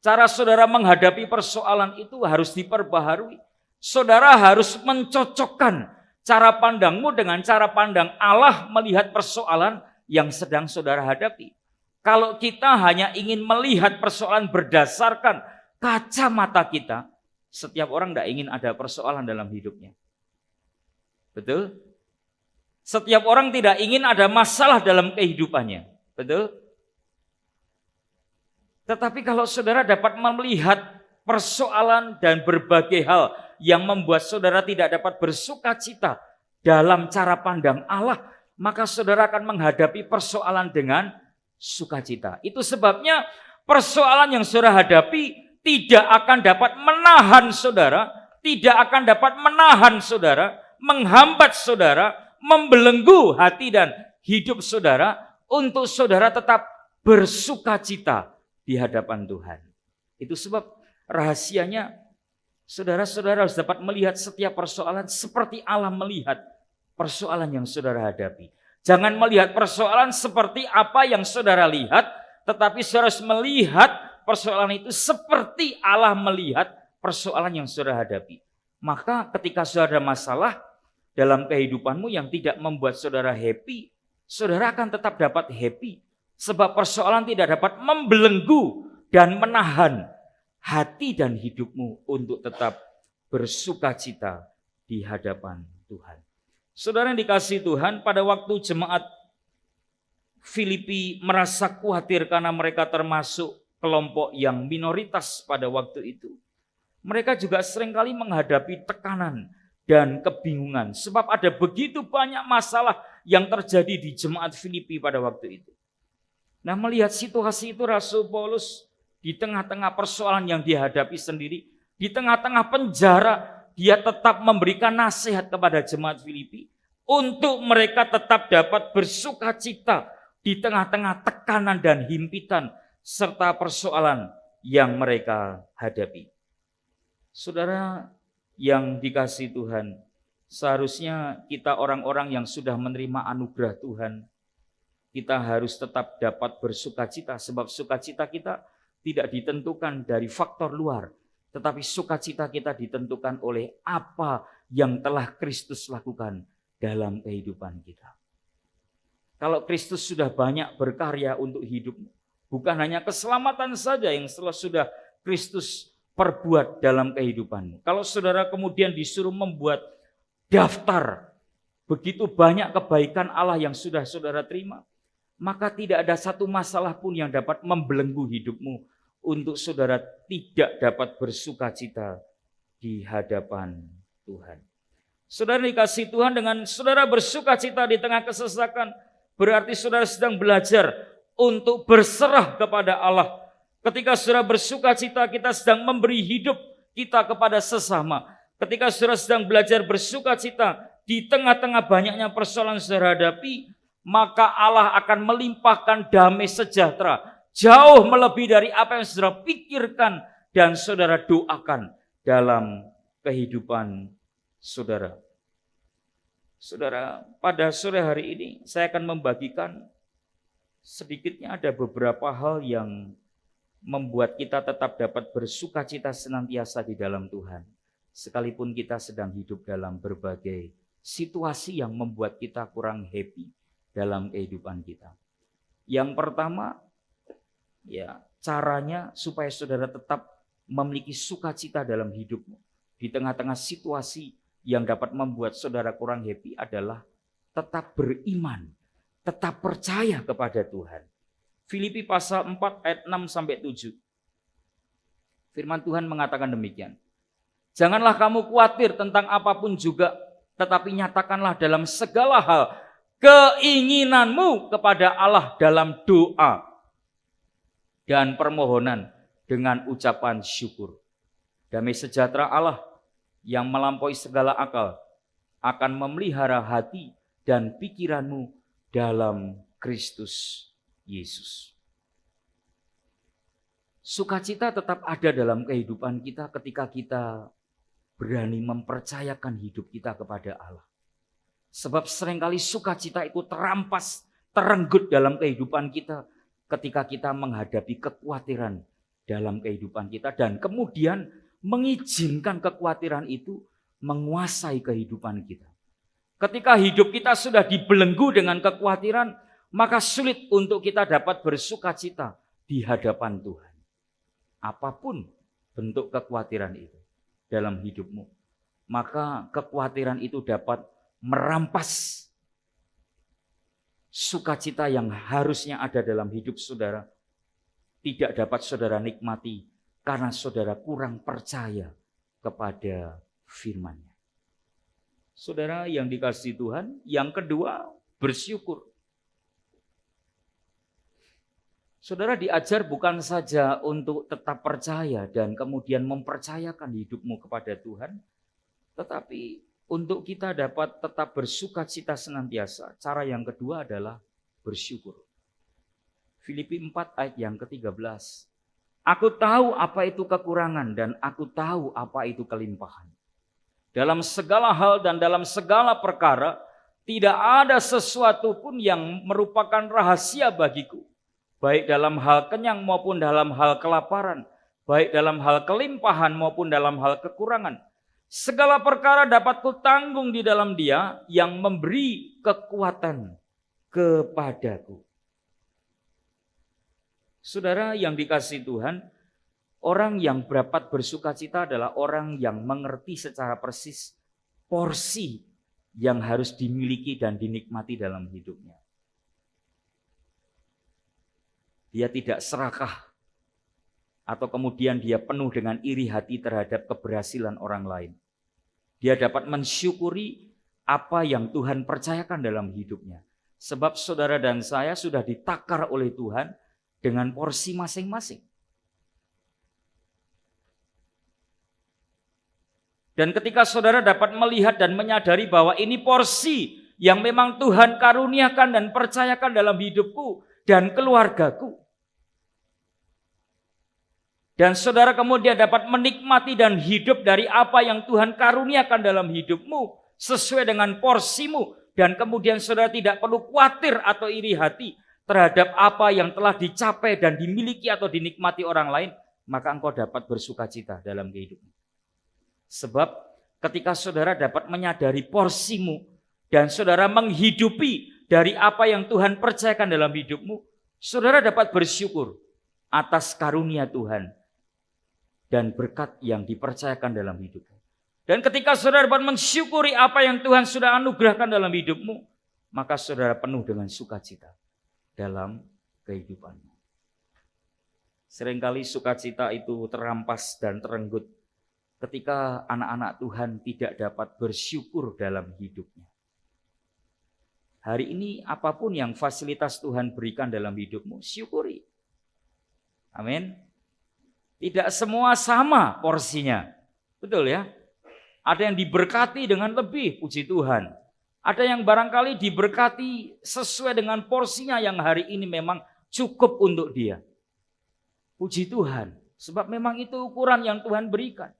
Cara saudara menghadapi persoalan itu harus diperbaharui. Saudara harus mencocokkan cara pandangmu dengan cara pandang Allah melihat persoalan yang sedang saudara hadapi. Kalau kita hanya ingin melihat persoalan berdasarkan kacamata kita, setiap orang tidak ingin ada persoalan dalam hidupnya. Betul? Setiap orang tidak ingin ada masalah dalam kehidupannya. Betul? Tetapi kalau saudara dapat melihat persoalan dan berbagai hal yang membuat saudara tidak dapat bersuka cita dalam cara pandang Allah, maka saudara akan menghadapi persoalan dengan sukacita. Itu sebabnya persoalan yang saudara hadapi tidak akan dapat menahan saudara, tidak akan dapat menahan saudara, menghambat saudara, membelenggu hati dan hidup saudara untuk saudara tetap bersukacita di hadapan Tuhan. Itu sebab rahasianya saudara-saudara harus dapat melihat setiap persoalan seperti Allah melihat persoalan yang saudara hadapi. Jangan melihat persoalan seperti apa yang saudara lihat, tetapi saudara harus melihat persoalan itu seperti Allah melihat persoalan yang saudara hadapi. Maka ketika saudara ada masalah dalam kehidupanmu yang tidak membuat saudara happy, saudara akan tetap dapat happy. Sebab persoalan tidak dapat membelenggu dan menahan hati dan hidupmu untuk tetap bersukacita di hadapan Tuhan. Saudara yang dikasihi Tuhan, pada waktu jemaat Filipi merasa khawatir karena mereka termasuk kelompok yang minoritas pada waktu itu, mereka juga seringkali menghadapi tekanan dan kebingungan. Sebab ada begitu banyak masalah yang terjadi di jemaat Filipi pada waktu itu. Nah, melihat situasi itu, Rasul Paulus di tengah-tengah persoalan yang dihadapi sendiri, di tengah-tengah penjara, dia tetap memberikan nasihat kepada jemaat Filipi untuk mereka tetap dapat bersukacita di tengah-tengah tekanan dan himpitan serta persoalan yang mereka hadapi. Saudara yang dikasihi Tuhan, seharusnya kita orang-orang yang sudah menerima anugerah Tuhan, kita harus tetap dapat bersukacita, sebab sukacita kita tidak ditentukan dari faktor luar, tetapi sukacita kita ditentukan oleh apa yang telah Kristus lakukan dalam kehidupan kita. Kalau Kristus sudah banyak berkarya untuk hidupmu, bukan hanya keselamatan saja yang sudah Kristus perbuat dalam kehidupanmu. Kalau saudara kemudian disuruh membuat daftar begitu banyak kebaikan Allah yang sudah saudara terima, maka tidak ada satu masalah pun yang dapat membelenggu hidupmu untuk saudara tidak dapat bersukacita di hadapan Tuhan. Saudara dikasihi Tuhan, dengan saudara bersukacita di tengah kesesakan, berarti saudara sedang belajar untuk berserah kepada Allah. Ketika saudara bersukacita, kita sedang memberi hidup kita kepada sesama. Ketika saudara sedang belajar bersukacita di tengah-tengah banyaknya persoalan saudara hadapi, maka Allah akan melimpahkan damai sejahtera jauh melebihi dari apa yang saudara pikirkan dan saudara doakan dalam kehidupan saudara. Saudara, pada sore hari ini saya akan membagikan sedikitnya ada beberapa hal yang membuat kita tetap dapat bersukacita senantiasa di dalam Tuhan, sekalipun kita sedang hidup dalam berbagai situasi yang membuat kita kurang happy dalam kehidupan kita. Yang pertama, ya, caranya supaya saudara tetap memiliki sukacita dalam hidupmu di tengah-tengah situasi yang dapat membuat saudara kurang happy adalah tetap beriman, tetap percaya kepada Tuhan. Filipi pasal 4 ayat 6 sampai 7. Firman Tuhan mengatakan demikian. Janganlah kamu khawatir tentang apapun juga, tetapi nyatakanlah dalam segala hal keinginanmu kepada Allah dalam doa dan permohonan dengan ucapan syukur. Damai sejahtera Allah yang melampaui segala akal akan memelihara hati dan pikiranmu dalam Kristus Yesus. Sukacita tetap ada dalam kehidupan kita ketika kita berani mempercayakan hidup kita kepada Allah. Sebab seringkali sukacita itu terampas, terenggut dalam kehidupan kita ketika kita menghadapi kekhawatiran dalam kehidupan kita dan kemudian mengizinkan kekhawatiran itu menguasai kehidupan kita. Ketika hidup kita sudah dibelenggu dengan kekhawatiran, maka sulit untuk kita dapat bersukacita di hadapan Tuhan. Apapun bentuk kekhawatiran itu dalam hidupmu, maka kekhawatiran itu dapat merampas sukacita yang harusnya ada dalam hidup saudara. Tidak dapat saudara nikmati karena saudara kurang percaya kepada firman-Nya. Saudara yang dikasihi Tuhan, yang kedua, bersyukur. Saudara diajar bukan saja untuk tetap percaya dan kemudian mempercayakan hidupmu kepada Tuhan, tetapi untuk kita dapat tetap bersukacita senantiasa, cara yang kedua adalah bersyukur. Filipi 4 ayat yang ke-13. Aku tahu apa itu kekurangan dan aku tahu apa itu kelimpahan. Dalam segala hal dan dalam segala perkara, tidak ada sesuatu pun yang merupakan rahasia bagiku. Baik dalam hal kenyang maupun dalam hal kelaparan, baik dalam hal kelimpahan maupun dalam hal kekurangan. Segala perkara dapat kutanggung di dalam Dia yang memberi kekuatan kepadaku. Saudara yang dikasihi Tuhan, orang yang dapat bersukacita adalah orang yang mengerti secara persis porsi yang harus dimiliki dan dinikmati dalam hidupnya. Dia tidak serakah atau kemudian dia penuh dengan iri hati terhadap keberhasilan orang lain. Dia dapat mensyukuri apa yang Tuhan percayakan dalam hidupnya. Sebab saudara dan saya sudah ditakar oleh Tuhan dengan porsi masing-masing. Dan ketika saudara dapat melihat dan menyadari bahwa ini porsi yang memang Tuhan karuniakan dan percayakan dalam hidupku dan keluargaku. Dan saudara kemudian dapat menikmati dan hidup dari apa yang Tuhan karuniakan dalam hidupmu sesuai dengan porsimu. Dan kemudian saudara tidak perlu khawatir atau iri hati terhadap apa yang telah dicapai dan dimiliki atau dinikmati orang lain. Maka engkau dapat bersukacita dalam kehidupan. Sebab ketika saudara dapat menyadari porsimu dan saudara menghidupi dari apa yang Tuhan percayakan dalam hidupmu, saudara dapat bersyukur atas karunia Tuhan dan berkat yang dipercayakan dalam hidupmu. Dan ketika saudara dapat mensyukuri apa yang Tuhan sudah anugerahkan dalam hidupmu, maka saudara penuh dengan sukacita dalam kehidupanmu. Seringkali sukacita itu terampas dan terenggut ketika anak-anak Tuhan tidak dapat bersyukur dalam hidupnya. Hari ini apapun yang fasilitas Tuhan berikan dalam hidupmu, syukuri. Amin. Tidak semua sama porsinya. Betul ya? Ada yang diberkati dengan lebih, puji Tuhan. Ada yang barangkali diberkati sesuai dengan porsinya yang hari ini memang cukup untuk dia. Puji Tuhan. Sebab memang itu ukuran yang Tuhan berikan.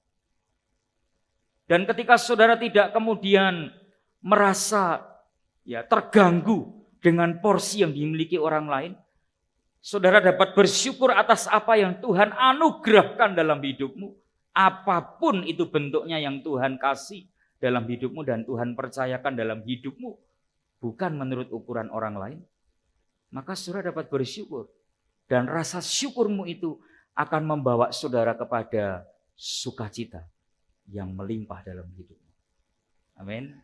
Dan ketika saudara tidak kemudian merasa terganggu dengan porsi yang dimiliki orang lain, saudara dapat bersyukur atas apa yang Tuhan anugerahkan dalam hidupmu. Apapun itu bentuknya yang Tuhan kasih dalam hidupmu dan Tuhan percayakan dalam hidupmu, bukan menurut ukuran orang lain, maka saudara dapat bersyukur. Dan rasa syukurmu itu akan membawa saudara kepada sukacita yang melimpah dalam hidupmu. Amin.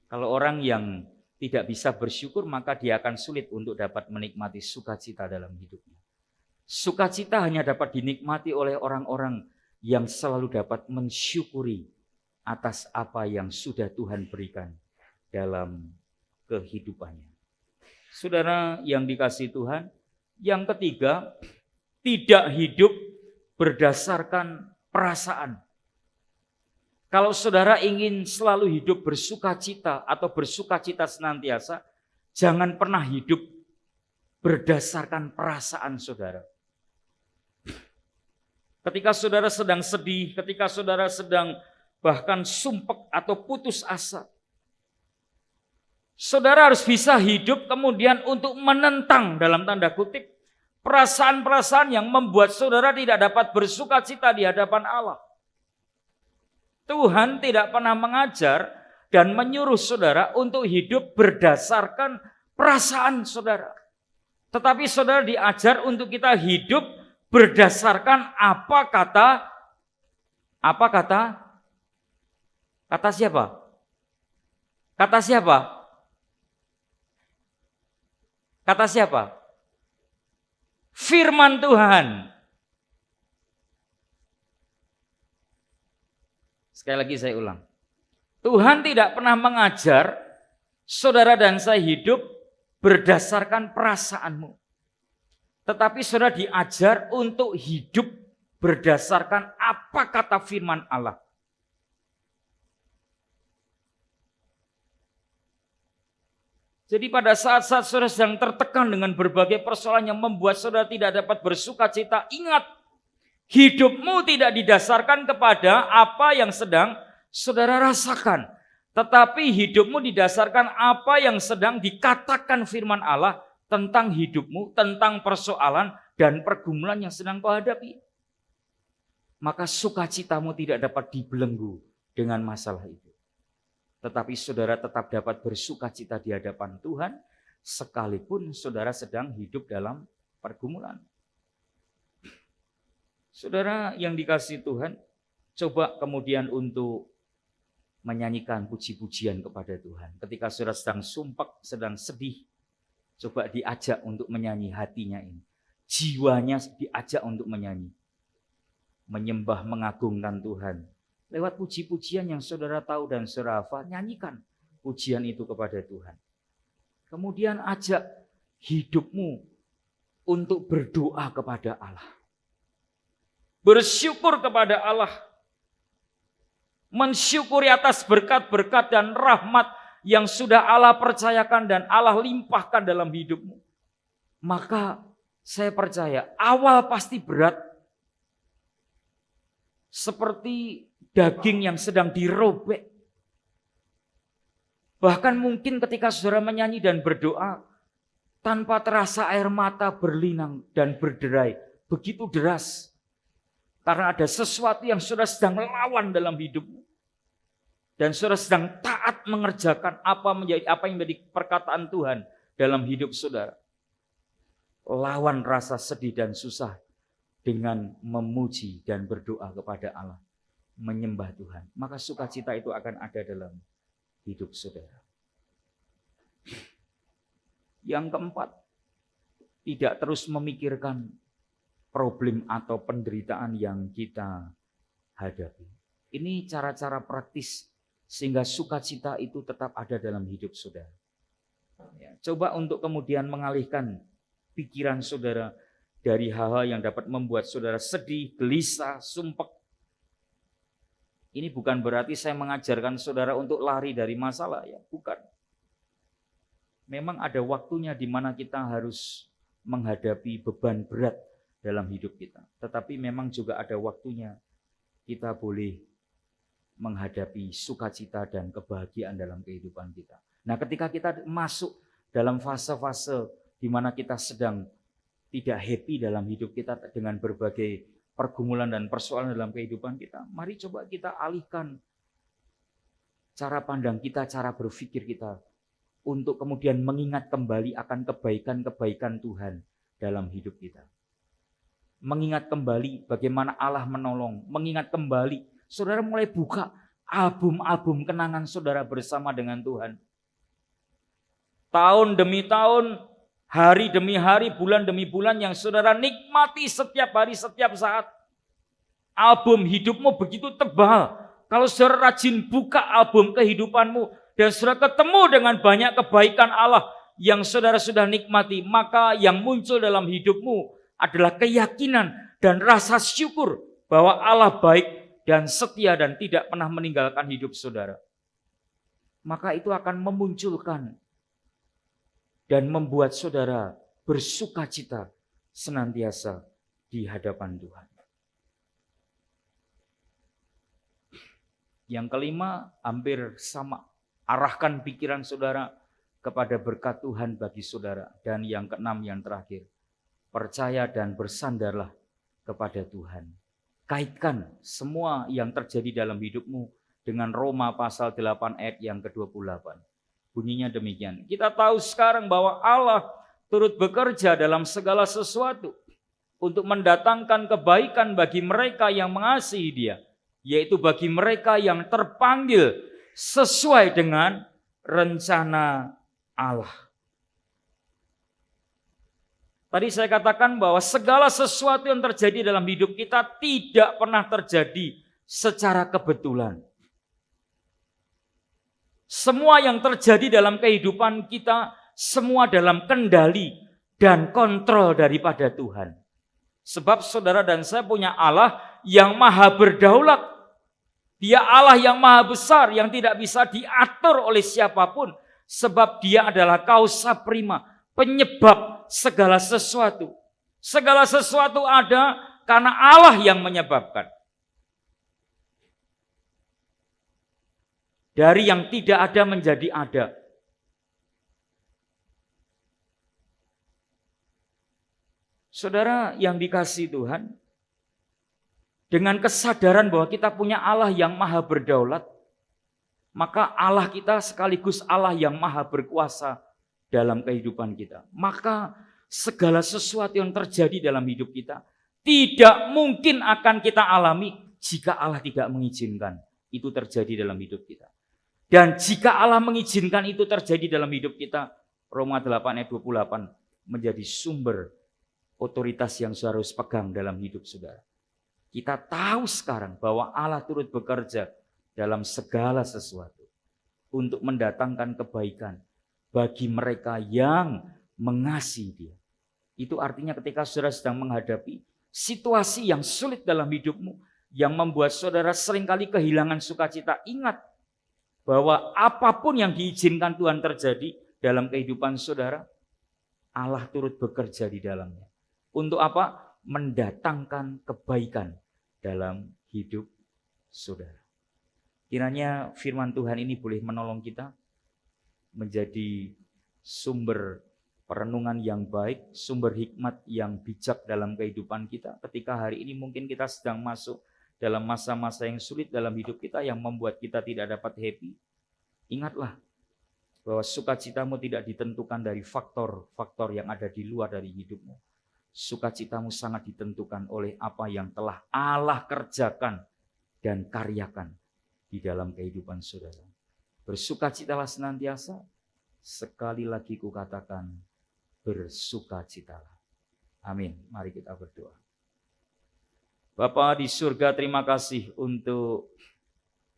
Kalau orang yang tidak bisa bersyukur, maka dia akan sulit untuk dapat menikmati sukacita dalam hidupnya. Sukacita hanya dapat dinikmati oleh orang-orang yang selalu dapat mensyukuri atas apa yang sudah Tuhan berikan dalam kehidupannya. Saudara yang dikasihi Tuhan, yang ketiga, tidak hidup berdasarkan perasaan. Kalau saudara ingin selalu hidup bersukacita atau bersukacita senantiasa, jangan pernah hidup berdasarkan perasaan saudara. Ketika saudara sedang sedih, ketika saudara sedang bahkan sumpek atau putus asa, saudara harus bisa hidup kemudian untuk menentang dalam tanda kutip perasaan-perasaan yang membuat saudara tidak dapat bersukacita di hadapan Allah. Tuhan tidak pernah mengajar dan menyuruh saudara untuk hidup berdasarkan perasaan saudara. Tetapi saudara diajar untuk kita hidup berdasarkan apa kata siapa? Kata siapa? Kata siapa? Firman Tuhan. Sekali lagi saya ulang. Tuhan tidak pernah mengajar saudara dan saya hidup berdasarkan perasaanmu. Tetapi saudara diajar untuk hidup berdasarkan apa kata firman Allah. Jadi pada saat-saat saudara sedang tertekan dengan berbagai persoalan yang membuat saudara tidak dapat bersukacita, ingat, hidupmu tidak didasarkan kepada apa yang sedang saudara rasakan. Tetapi hidupmu didasarkan apa yang sedang dikatakan firman Allah tentang hidupmu, tentang persoalan dan pergumulan yang sedang kau hadapi. Maka sukacitamu tidak dapat dibelenggu dengan masalah itu. Tetapi saudara tetap dapat bersukacita di hadapan Tuhan sekalipun saudara sedang hidup dalam pergumulan. Saudara yang dikasihi Tuhan, coba kemudian untuk menyanyikan puji-pujian kepada Tuhan. Ketika saudara sedang sumpek, sedang sedih, coba diajak untuk menyanyi hatinya ini. Jiwanya diajak untuk menyanyi. menyembah, mengagungkan Tuhan. Lewat puji-pujian yang saudara tahu dan saudara hafal, nyanyikan pujian itu kepada Tuhan. Kemudian ajak hidupmu untuk berdoa kepada Allah. Bersyukur kepada Allah. Mensyukuri atas berkat-berkat dan rahmat yang sudah Allah percayakan dan Allah limpahkan dalam hidupmu. Maka saya percaya awal pasti berat. Seperti daging yang sedang dirobek. Bahkan mungkin ketika saudara menyanyi dan berdoa, tanpa terasa air mata berlinang dan berderai. Begitu deras. Karena ada sesuatu yang saudara sedang lawan dalam hidupmu. Dan saudara sedang taat mengerjakan apa yang menjadi perkataan Tuhan dalam hidup saudara. Lawan rasa sedih dan susah dengan memuji dan berdoa kepada Allah. Menyembah Tuhan. Maka sukacita itu akan ada dalam hidup saudara. Yang keempat, tidak terus memikirkan problem atau penderitaan yang kita hadapi. Ini cara-cara praktis sehingga sukacita itu tetap ada dalam hidup saudara. Ya, coba untuk kemudian mengalihkan pikiran saudara dari hal-hal yang dapat membuat saudara sedih, gelisah, sumpek. Ini bukan berarti saya mengajarkan saudara untuk lari dari masalah, ya, bukan. Memang ada waktunya di mana kita harus menghadapi beban berat dalam hidup kita. Tetapi memang juga ada waktunya kita boleh menghadapi sukacita dan kebahagiaan dalam kehidupan kita. Nah, ketika kita masuk dalam fase-fase di mana kita sedang tidak happy dalam hidup kita dengan berbagai pergumulan dan persoalan dalam kehidupan kita, mari coba kita alihkan cara pandang kita, cara berpikir kita untuk kemudian mengingat kembali akan kebaikan-kebaikan Tuhan dalam hidup kita. Mengingat kembali bagaimana Allah menolong, mengingat kembali, saudara mulai buka album-album kenangan saudara bersama dengan Tuhan. Tahun demi tahun, hari demi hari, bulan demi bulan yang saudara nikmati setiap hari, setiap saat. Album hidupmu begitu tebal. Kalau saudara rajin buka album kehidupanmu dan saudara ketemu dengan banyak kebaikan Allah yang saudara sudah nikmati, maka yang muncul dalam hidupmu adalah keyakinan dan rasa syukur bahwa Allah baik dan setia dan tidak pernah meninggalkan hidup saudara. Maka itu akan memunculkan dan membuat saudara bersukacita senantiasa di hadapan Tuhan. Yang kelima, hampir sama. Arahkan pikiran saudara kepada berkat Tuhan bagi saudara. Dan yang keenam, yang terakhir, percaya dan bersandarlah kepada Tuhan. Kaitkan semua yang terjadi dalam hidupmu dengan Roma pasal 8 ayat yang ke-28. Bunyinya demikian. Kita tahu sekarang bahwa Allah turut bekerja dalam segala sesuatu untuk mendatangkan kebaikan bagi mereka yang mengasihi Dia, yaitu bagi mereka yang terpanggil sesuai dengan rencana Allah. Tadi saya katakan bahwa segala sesuatu yang terjadi dalam hidup kita tidak pernah terjadi secara kebetulan. Semua yang terjadi dalam kehidupan kita, semua dalam kendali dan kontrol daripada Tuhan. Sebab saudara dan saya punya Allah yang maha berdaulat. Dia Allah yang maha besar, yang tidak bisa diatur oleh siapapun. Sebab dia adalah kausa prima, penyebab segala sesuatu. Segala sesuatu ada karena Allah yang menyebabkan. Dari yang tidak ada menjadi ada. Saudara yang dikasihi Tuhan, dengan kesadaran bahwa kita punya Allah yang maha berdaulat, maka Allah kita sekaligus Allah yang maha berkuasa dalam kehidupan kita. Maka segala sesuatu yang terjadi dalam hidup kita tidak mungkin akan kita alami jika Allah tidak mengizinkan itu terjadi dalam hidup kita. Dan jika Allah mengizinkan itu terjadi dalam hidup kita, Roma 8 ayat 28 menjadi sumber otoritas yang saudara harus pegang dalam hidup saudara. Kita tahu sekarang bahwa Allah turut bekerja dalam segala sesuatu untuk mendatangkan kebaikan bagi mereka yang mengasihi Dia. Itu artinya ketika saudara sedang menghadapi situasi yang sulit dalam hidupmu, yang membuat saudara seringkali kehilangan sukacita, ingat bahwa apapun yang diizinkan Tuhan terjadi dalam kehidupan saudara, Allah turut bekerja di dalamnya. Untuk apa? Mendatangkan kebaikan dalam hidup saudara. Kiranya firman Tuhan ini boleh menolong kita menjadi sumber perenungan yang baik, sumber hikmat yang bijak dalam kehidupan kita. Ketika hari ini mungkin kita sedang masuk dalam masa-masa yang sulit dalam hidup kita yang membuat kita tidak dapat happy. Ingatlah bahwa sukacitamu tidak ditentukan dari faktor-faktor yang ada di luar dari hidupmu. Sukacitamu sangat ditentukan oleh apa yang telah Allah kerjakan dan karyakan di dalam kehidupan saudara. Bersukacitalah senantiasa, sekali lagi kukatakan bersukacitalah. Amin. Mari kita berdoa. Bapa di surga, terima kasih untuk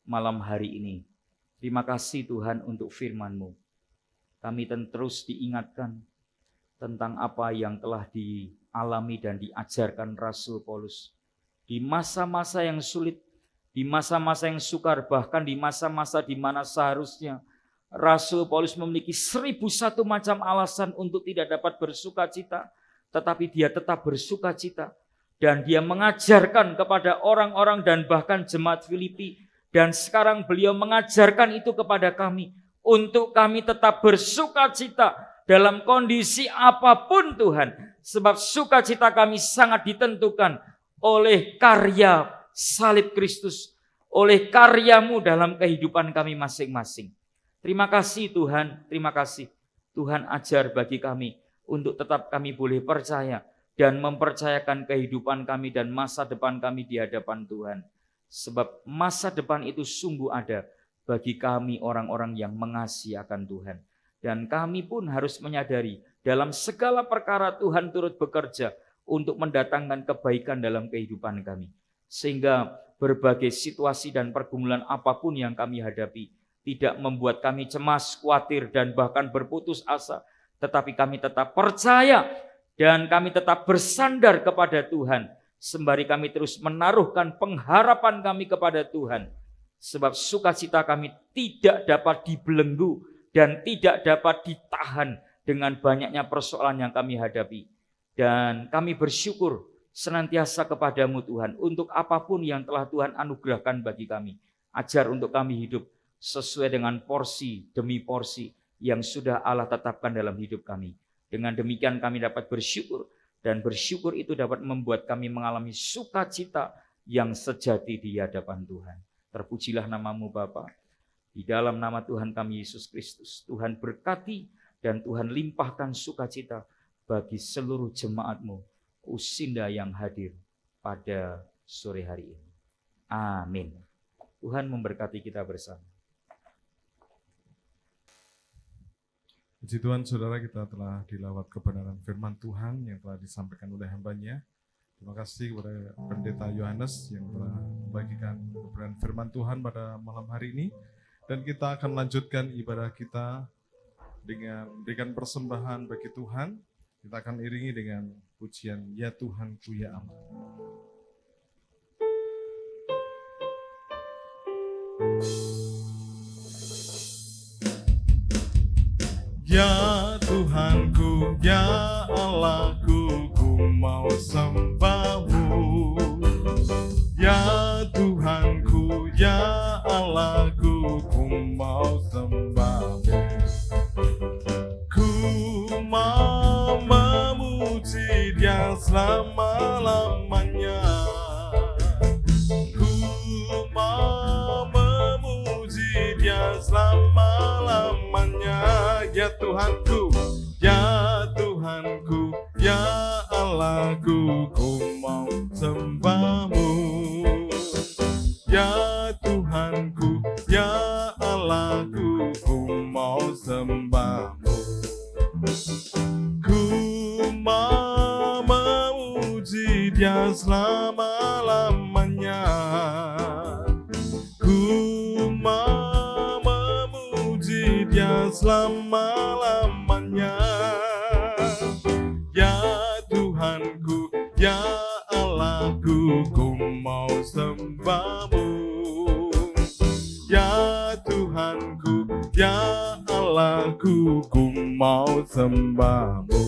malam hari ini. Terima kasih Tuhan untuk firman-Mu. Kami terus diingatkan tentang apa yang telah dialami dan diajarkan Rasul Paulus. Di masa-masa yang sulit, di masa-masa yang sukar, bahkan di masa-masa di mana seharusnya Rasul Paulus memiliki 1001 macam alasan untuk tidak dapat bersukacita, tetapi dia tetap bersukacita. Dan dia mengajarkan kepada orang-orang dan bahkan jemaat Filipi. Dan sekarang beliau mengajarkan itu kepada kami. Untuk kami tetap bersukacita dalam kondisi apapun Tuhan. Sebab sukacita kami sangat ditentukan oleh karya salib Kristus. Oleh karya-Mu dalam kehidupan kami masing-masing. Terima kasih Tuhan, terima kasih. Tuhan ajar bagi kami untuk tetap kami boleh percaya dan mempercayakan kehidupan kami dan masa depan kami di hadapan Tuhan. Sebab masa depan itu sungguh ada bagi kami orang-orang yang mengasihi akan Tuhan. Dan kami pun harus menyadari dalam segala perkara Tuhan turut bekerja untuk mendatangkan kebaikan dalam kehidupan kami. Sehingga berbagai situasi dan pergumulan apapun yang kami hadapi tidak membuat kami cemas, khawatir, dan bahkan berputus asa. Tetapi kami tetap percaya dan kami tetap bersandar kepada Tuhan. Sembari kami terus menaruhkan pengharapan kami kepada Tuhan. Sebab sukacita kami tidak dapat dibelenggu dan tidak dapat ditahan dengan banyaknya persoalan yang kami hadapi. Dan kami bersyukur senantiasa kepadamu Tuhan untuk apapun yang telah Tuhan anugerahkan bagi kami. Ajar untuk kami hidup sesuai dengan porsi demi porsi yang sudah Allah tetapkan dalam hidup kami. Dengan demikian kami dapat bersyukur. Dan bersyukur itu dapat membuat kami mengalami sukacita yang sejati di hadapan Tuhan. Terpujilah nama-Mu Bapa. Di dalam nama Tuhan kami Yesus Kristus. Tuhan berkati dan Tuhan limpahkan sukacita bagi seluruh jemaat-Mu. Usinda yang hadir pada sore hari ini. Amin. Tuhan memberkati kita bersama. Puji Tuhan, saudara, kita telah dilawat kebenaran firman Tuhan yang telah disampaikan oleh hamba-Nya. Terima kasih kepada Pendeta Yohanes yang telah membagikan kebenaran firman Tuhan pada malam hari ini. Dan kita akan lanjutkan ibadah kita dengan memberikan persembahan bagi Tuhan. Kita akan iringi dengan pujian Ya Tuhanku Ya Allah. Ya Tuhanku, ya Allahku, ku mau sembah-Mu. Ya Tuhanku, ya Allahku, ku mau sembah-Mu. Ku mau memuji Dia selama-lamanya. Ku mau memuji Dia selama-lamanya. Ya Tuhanku, ya Tuhanku, ya Allahku, ku mau sembah-Mu. Ya Tuhanku, ya Allahku, ku mau sembah-Mu. Ku mau memuji Dia selama-lamanya. sembahmu.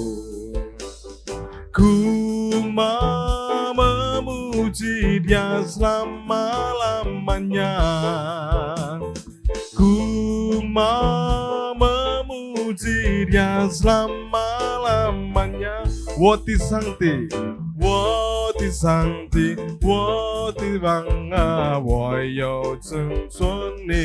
Ku mau memuji Dia selama-lamanya. Ku mau memuji Dia selama-lamanya. Woti Sangti, Woti Sangti, Woti Wanga, Woyo Zhengzhuni.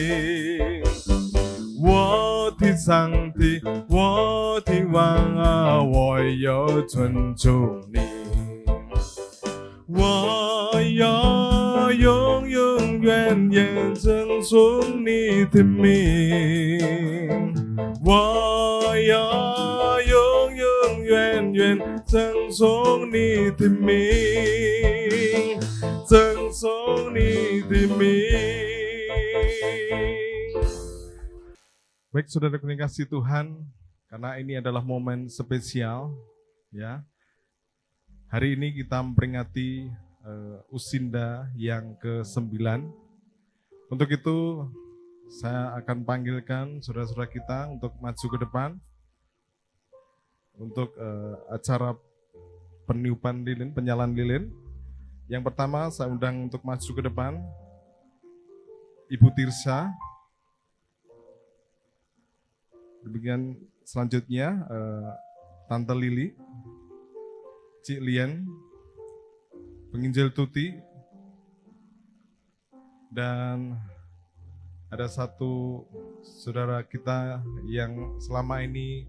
Woti Sangti, Woti Wanga, Woyo Zhengzhuni. 我要永永远远称颂你的名，我要永永远远称颂你的名，称颂你的名。Baik, saudara kasih Tuhan, karena ini adalah momen spesial, ya. Hari ini kita memperingati Usinda yang ke-9. Untuk itu, saya akan panggilkan saudara-saudara kita untuk maju ke depan untuk acara peniupan lilin, penyalaan lilin. Yang pertama, saya undang untuk maju ke depan Ibu Tirsha. Demikian selanjutnya Tante Lili, Cik Lian, penginjil Tuti, dan ada satu saudara kita yang selama ini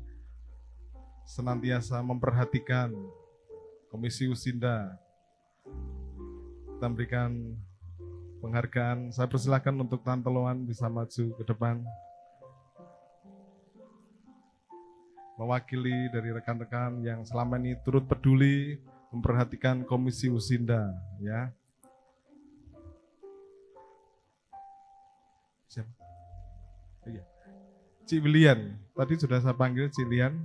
senantiasa memperhatikan Komisi Usinda. Kita berikan penghargaan. Saya persilakan untuk Tante Loan bisa maju ke depan. Mewakili dari rekan-rekan yang selama ini turut peduli memperhatikan Komisi Usinda, ya. Siapa? Iya. Cik Willian, tadi sudah saya panggil Cik Lian.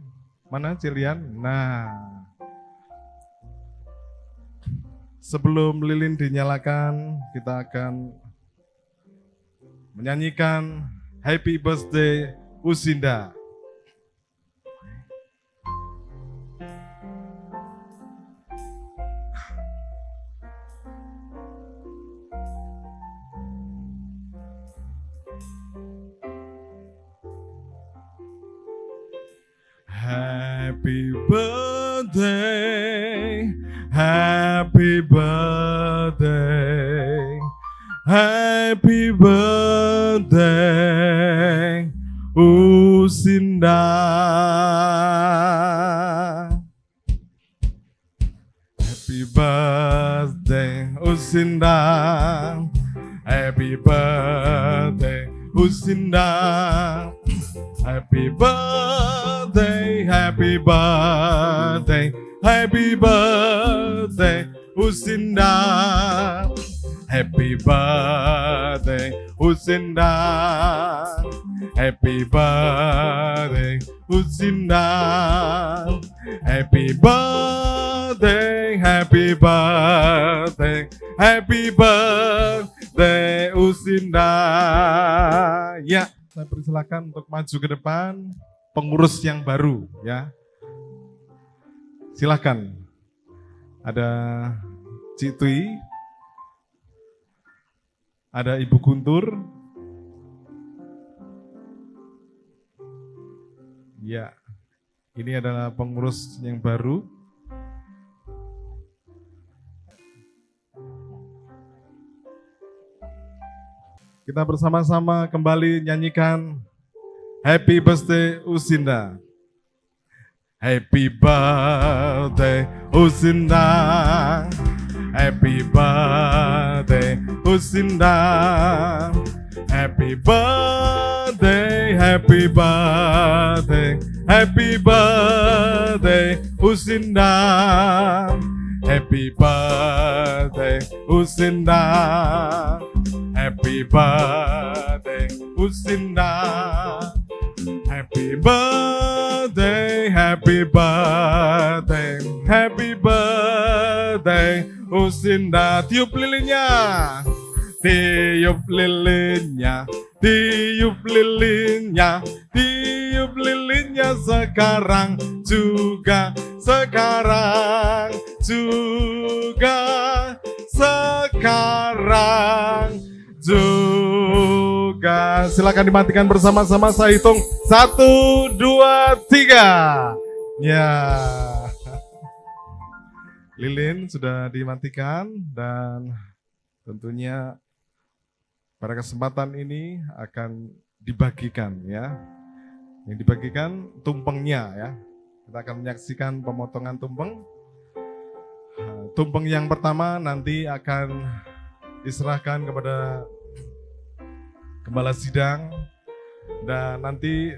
Mana Cik Lian? Nah, sebelum lilin dinyalakan, kita akan menyanyikan Happy Birthday Usinda. Happy birthday, happy birthday, happy birthday, Usinda. Happy birthday, Usinda. Happy birthday, Usinda. Happy birthday, happy birthday, happy birthday, Usinda. Happy birthday, Usinda. Happy birthday, Usinda. Happy birthday, happy birthday, happy birthday, Usinda. Ya. Saya persilakan untuk maju ke depan pengurus yang baru, ya. Silakan. Ada Cik Tui, ada Ibu Guntur. Ya, ini adalah pengurus yang baru. Kita bersama-sama kembali nyanyikan Happy Birthday Usinda. Happy birthday Usinda. Happy birthday Usinda. Happy birthday, happy birthday, happy birthday Usinda. Happy birthday Usinda. Happy birthday, Usinda. Happy birthday, happy birthday, happy birthday, Usinda. Tiup lilinnya, tiup lilinnya, tiup lilinnya, tiup lilinnya sekarang juga, sekarang juga, sekarang juga. Silakan dimatikan bersama-sama, saya hitung 1, 2, 3. Ya. Lilin sudah dimatikan dan tentunya pada kesempatan ini akan dibagikan ya. Yang dibagikan tumpengnya ya. Kita akan menyaksikan pemotongan tumpeng. Tumpeng yang pertama nanti akan diserahkan kepada Gembala Sidang dan nanti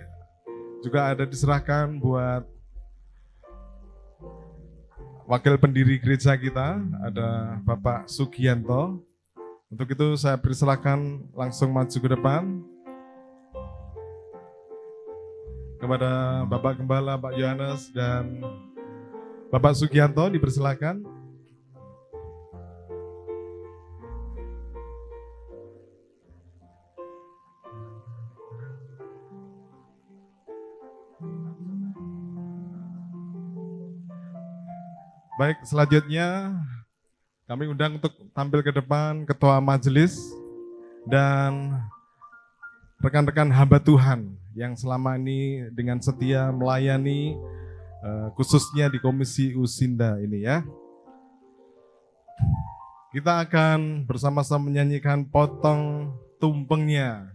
juga ada diserahkan buat wakil pendiri gereja kita, ada Bapak Sugianto. Untuk itu saya persilakan langsung maju ke depan kepada Bapak Gembala, Pak Yohanes dan Bapak Sugianto, dipersilakan. Baik, selanjutnya kami undang untuk tampil ke depan Ketua Majelis dan rekan-rekan hamba Tuhan yang selama ini dengan setia melayani khususnya di Komisi Usinda ini ya. Kita akan bersama-sama menyanyikan Potong Tumpengnya.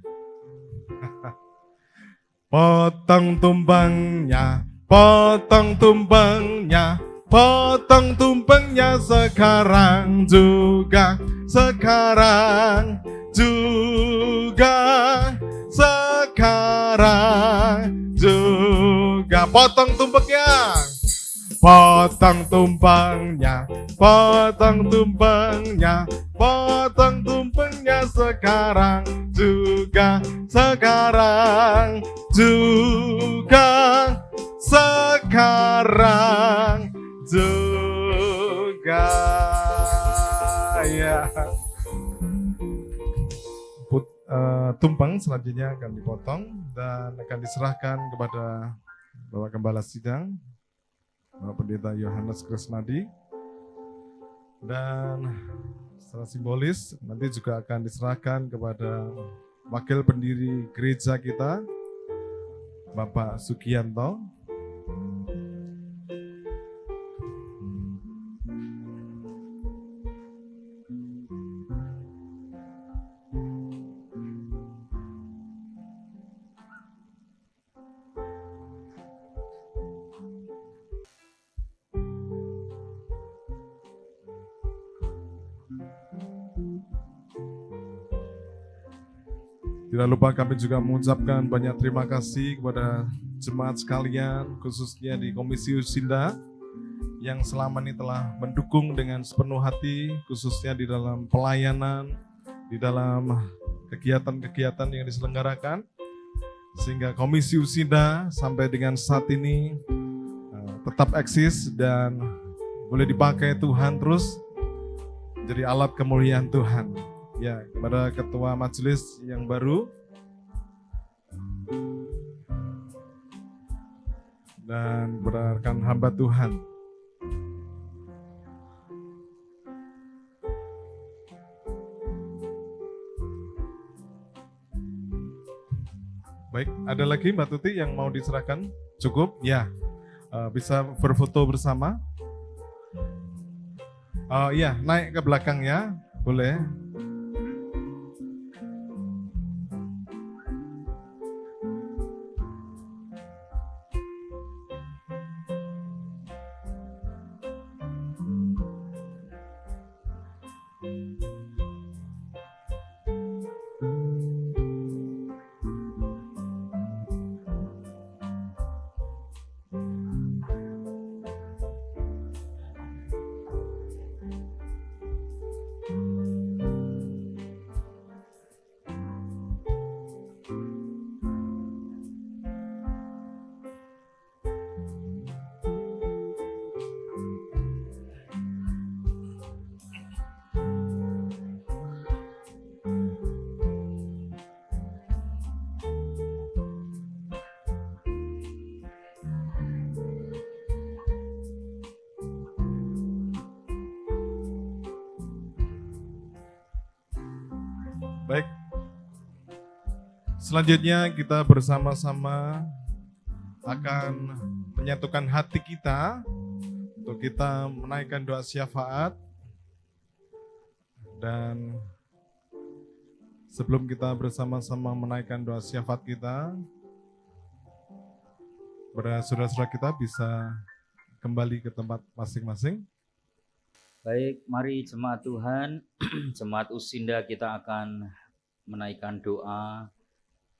Potong tumpengnya, potong tumpengnya, potong tumpengnya sekarang juga, sekarang juga, sekarang juga. Potong tumpengnya, potong tumpengnya, potong tumpengnya, potong tumpengnya sekarang juga, sekarang juga, sekarang juga ya. Tumpeng selanjutnya akan dipotong dan akan diserahkan kepada Bapak Gembala Sidang, Bapak Pendeta Yohanes Kresnadi, dan secara simbolis nanti juga akan diserahkan kepada wakil pendiri gereja kita, Bapak Sugianto. Tidak lupa kami juga mengucapkan banyak terima kasih kepada jemaat sekalian, khususnya di Komisi Usinda, yang selama ini telah mendukung dengan sepenuh hati, khususnya di dalam pelayanan, di dalam kegiatan-kegiatan yang diselenggarakan, sehingga Komisi Usinda sampai dengan saat ini tetap eksis dan boleh dipakai Tuhan terus jadi alat kemuliaan Tuhan. Ya, kepada Ketua Majelis yang baru dan kepada rekan hamba Tuhan. Baik, ada lagi Mbak Tuti yang mau diserahkan? Cukup? Ya, bisa berfoto bersama. Iya, naik ke belakang ya, boleh. Baik. Selanjutnya kita bersama-sama akan menyatukan hati kita untuk kita menaikkan doa syafaat. Dan sebelum kita bersama-sama menaikkan doa syafaat kita, saudara-saudara kita bisa kembali ke tempat masing-masing. Baik, mari jemaat Tuhan, jemaat Usinda, kita akan menaikkan doa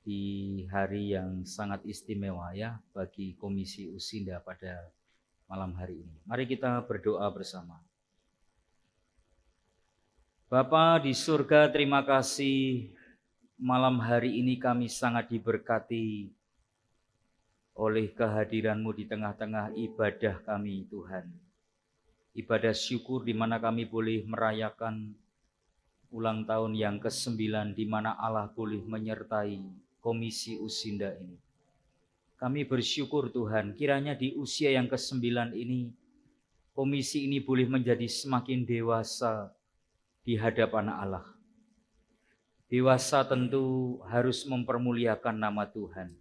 di hari yang sangat istimewa ya bagi Komisi Usinda pada malam hari ini. Mari kita berdoa bersama. Bapa di surga, terima kasih malam hari ini kami sangat diberkati oleh kehadiran-Mu di tengah-tengah ibadah kami Tuhan. Ibadah syukur di mana kami boleh merayakan ulang tahun yang ke-9 di mana Allah boleh menyertai Komisi Usinda ini. Kami bersyukur Tuhan, kiranya di usia yang ke-9 ini, komisi ini boleh menjadi semakin dewasa di hadapan Allah. Dewasa tentu harus mempermuliakan nama Tuhan.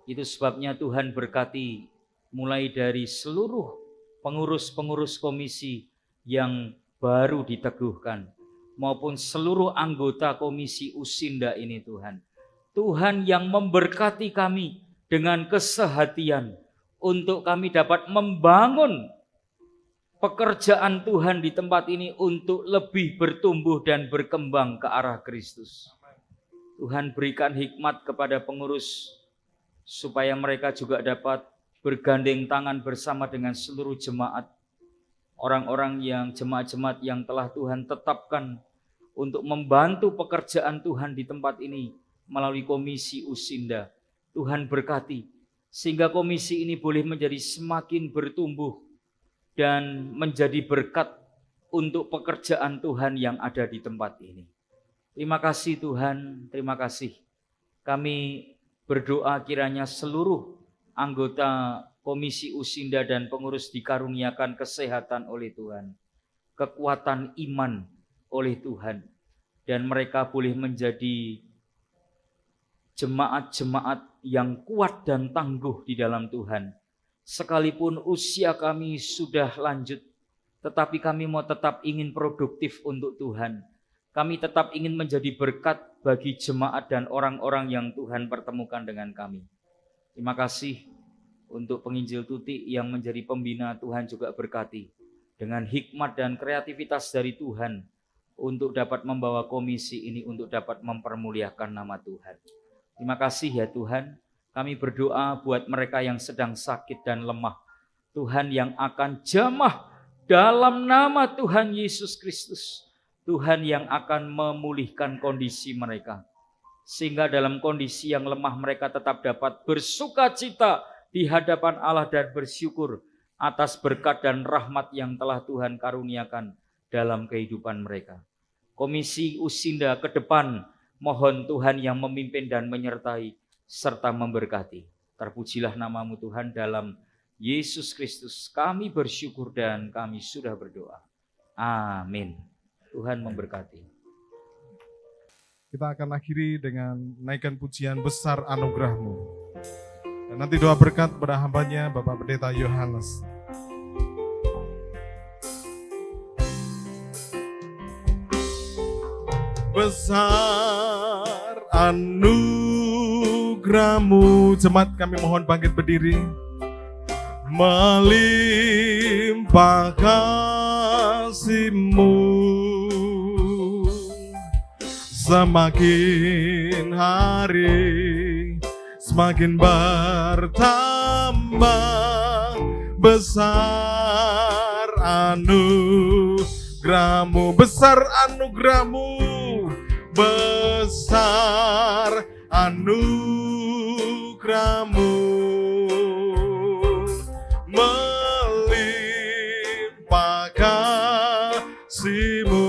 Itu sebabnya Tuhan berkati mulai dari seluruh pengurus-pengurus komisi yang baru diteguhkan, maupun seluruh anggota Komisi Usinda ini Tuhan. Tuhan yang memberkati kami dengan kesehatian untuk kami dapat membangun pekerjaan Tuhan di tempat ini untuk lebih bertumbuh dan berkembang ke arah Kristus. Tuhan berikan hikmat kepada pengurus supaya mereka juga dapat bergandeng tangan bersama dengan seluruh jemaat, orang-orang yang jemaat-jemaat yang telah Tuhan tetapkan untuk membantu pekerjaan Tuhan di tempat ini melalui Komisi Usinda. Tuhan berkati sehingga komisi ini boleh menjadi semakin bertumbuh dan menjadi berkat untuk pekerjaan Tuhan yang ada di tempat ini. Terima kasih Tuhan, terima kasih. Kami berdoa kiranya seluruh anggota Komisi Usinda dan pengurus dikaruniakan kesehatan oleh Tuhan, kekuatan iman oleh Tuhan, dan mereka boleh menjadi jemaat-jemaat yang kuat dan tangguh di dalam Tuhan. Sekalipun usia kami sudah lanjut, tetapi kami mau tetap ingin produktif untuk Tuhan. Kami tetap ingin menjadi berkat bagi jemaat dan orang-orang yang Tuhan pertemukan dengan kami. Terima kasih untuk penginjil Tuti yang menjadi pembina. Tuhan juga berkati dengan hikmat dan kreativitas dari Tuhan untuk dapat membawa komisi ini untuk dapat mempermuliakan nama Tuhan. Terima kasih ya Tuhan. Kami berdoa buat mereka yang sedang sakit dan lemah. Tuhan yang akan jamah dalam nama Tuhan Yesus Kristus. Tuhan yang akan memulihkan kondisi mereka. Sehingga dalam kondisi yang lemah mereka tetap dapat bersukacita di hadapan Allah dan bersyukur atas berkat dan rahmat yang telah Tuhan karuniakan dalam kehidupan mereka. Komisi Usinda ke depan, mohon Tuhan yang memimpin dan menyertai serta memberkati. Terpujilah nama-Mu Tuhan, dalam Yesus Kristus kami bersyukur dan kami sudah berdoa. Amin. Tuhan memberkati. Kita akan akhiri dengan naikkan pujian besar anugerah-Mu. Dan nanti doa berkat pada hambanya Bapak Pendeta Yohanes. Besar anugerah-Mu, jemaat kami mohon bangkit berdiri. Melimpah kasih-Mu, semakin hari semakin bertambah. Besar anugerah-Mu, besar anugerah-Mu, besar anugerah-Mu, melimpah kasih-Mu,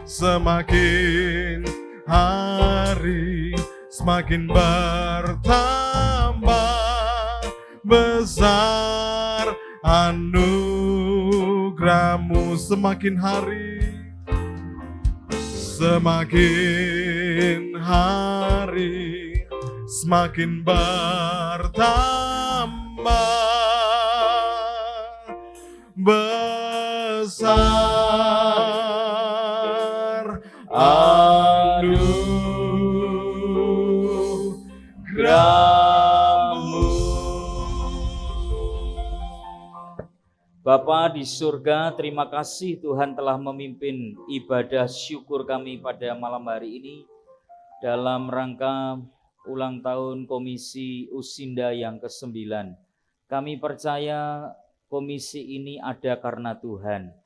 semakin hari semakin bertambah. Besar anugerah-Mu, semakin hari Semakin hari semakin bertambah besar anugerah-Mu. Bapa di surga, terima kasih Tuhan telah memimpin ibadah syukur kami pada malam hari ini dalam rangka ulang tahun Komisi Usinda yang ke-9. Kami percaya komisi ini ada karena Tuhan.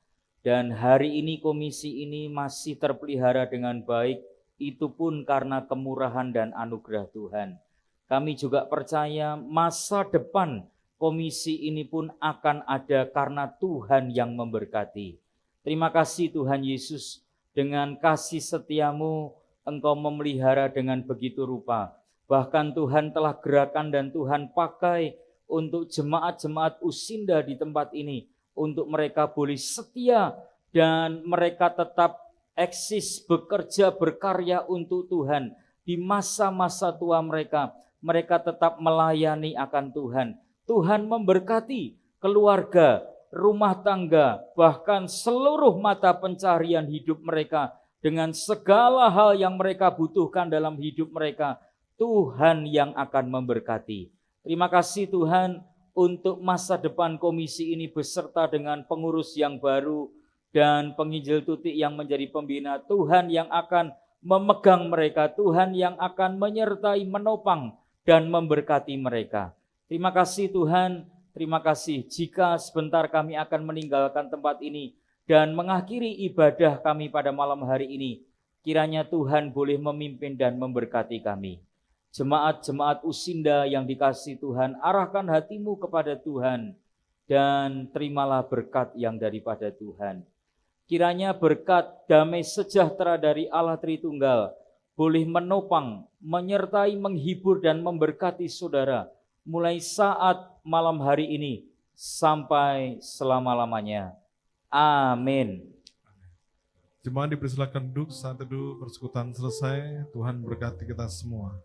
Dan hari ini komisi ini masih terpelihara dengan baik, itu pun karena kemurahan dan anugerah Tuhan. Kami juga percaya masa depan komisi ini pun akan ada karena Tuhan yang memberkati. Terima kasih Tuhan Yesus, dengan kasih setiamu Engkau memelihara dengan begitu rupa. Bahkan Tuhan telah gerakan dan Tuhan pakai untuk jemaat-jemaat Usinda di tempat ini, untuk mereka boleh setia dan mereka tetap eksis, bekerja, berkarya untuk Tuhan. Di masa-masa tua mereka tetap melayani akan Tuhan. Tuhan memberkati keluarga, rumah tangga, bahkan seluruh mata pencarian hidup mereka dengan segala hal yang mereka butuhkan dalam hidup mereka. Tuhan yang akan memberkati. Terima kasih Tuhan untuk masa depan komisi ini beserta dengan pengurus yang baru dan penginjil tutik yang menjadi pembina. Tuhan yang akan memegang mereka, Tuhan yang akan menyertai, menopang dan memberkati mereka. Terima kasih Tuhan, terima kasih jika sebentar kami akan meninggalkan tempat ini dan mengakhiri ibadah kami pada malam hari ini. Kiranya Tuhan boleh memimpin dan memberkati kami. Jemaat-jemaat Usinda yang dikasihi Tuhan, arahkan hatimu kepada Tuhan dan terimalah berkat yang daripada Tuhan. Kiranya berkat damai sejahtera dari Allah Tritunggal boleh menopang, menyertai, menghibur dan memberkati saudara mulai saat malam hari ini sampai selama-lamanya. Amin. Jemaat dipersilakan duduk saat teduh persekutuan selesai. Tuhan berkati kita semua.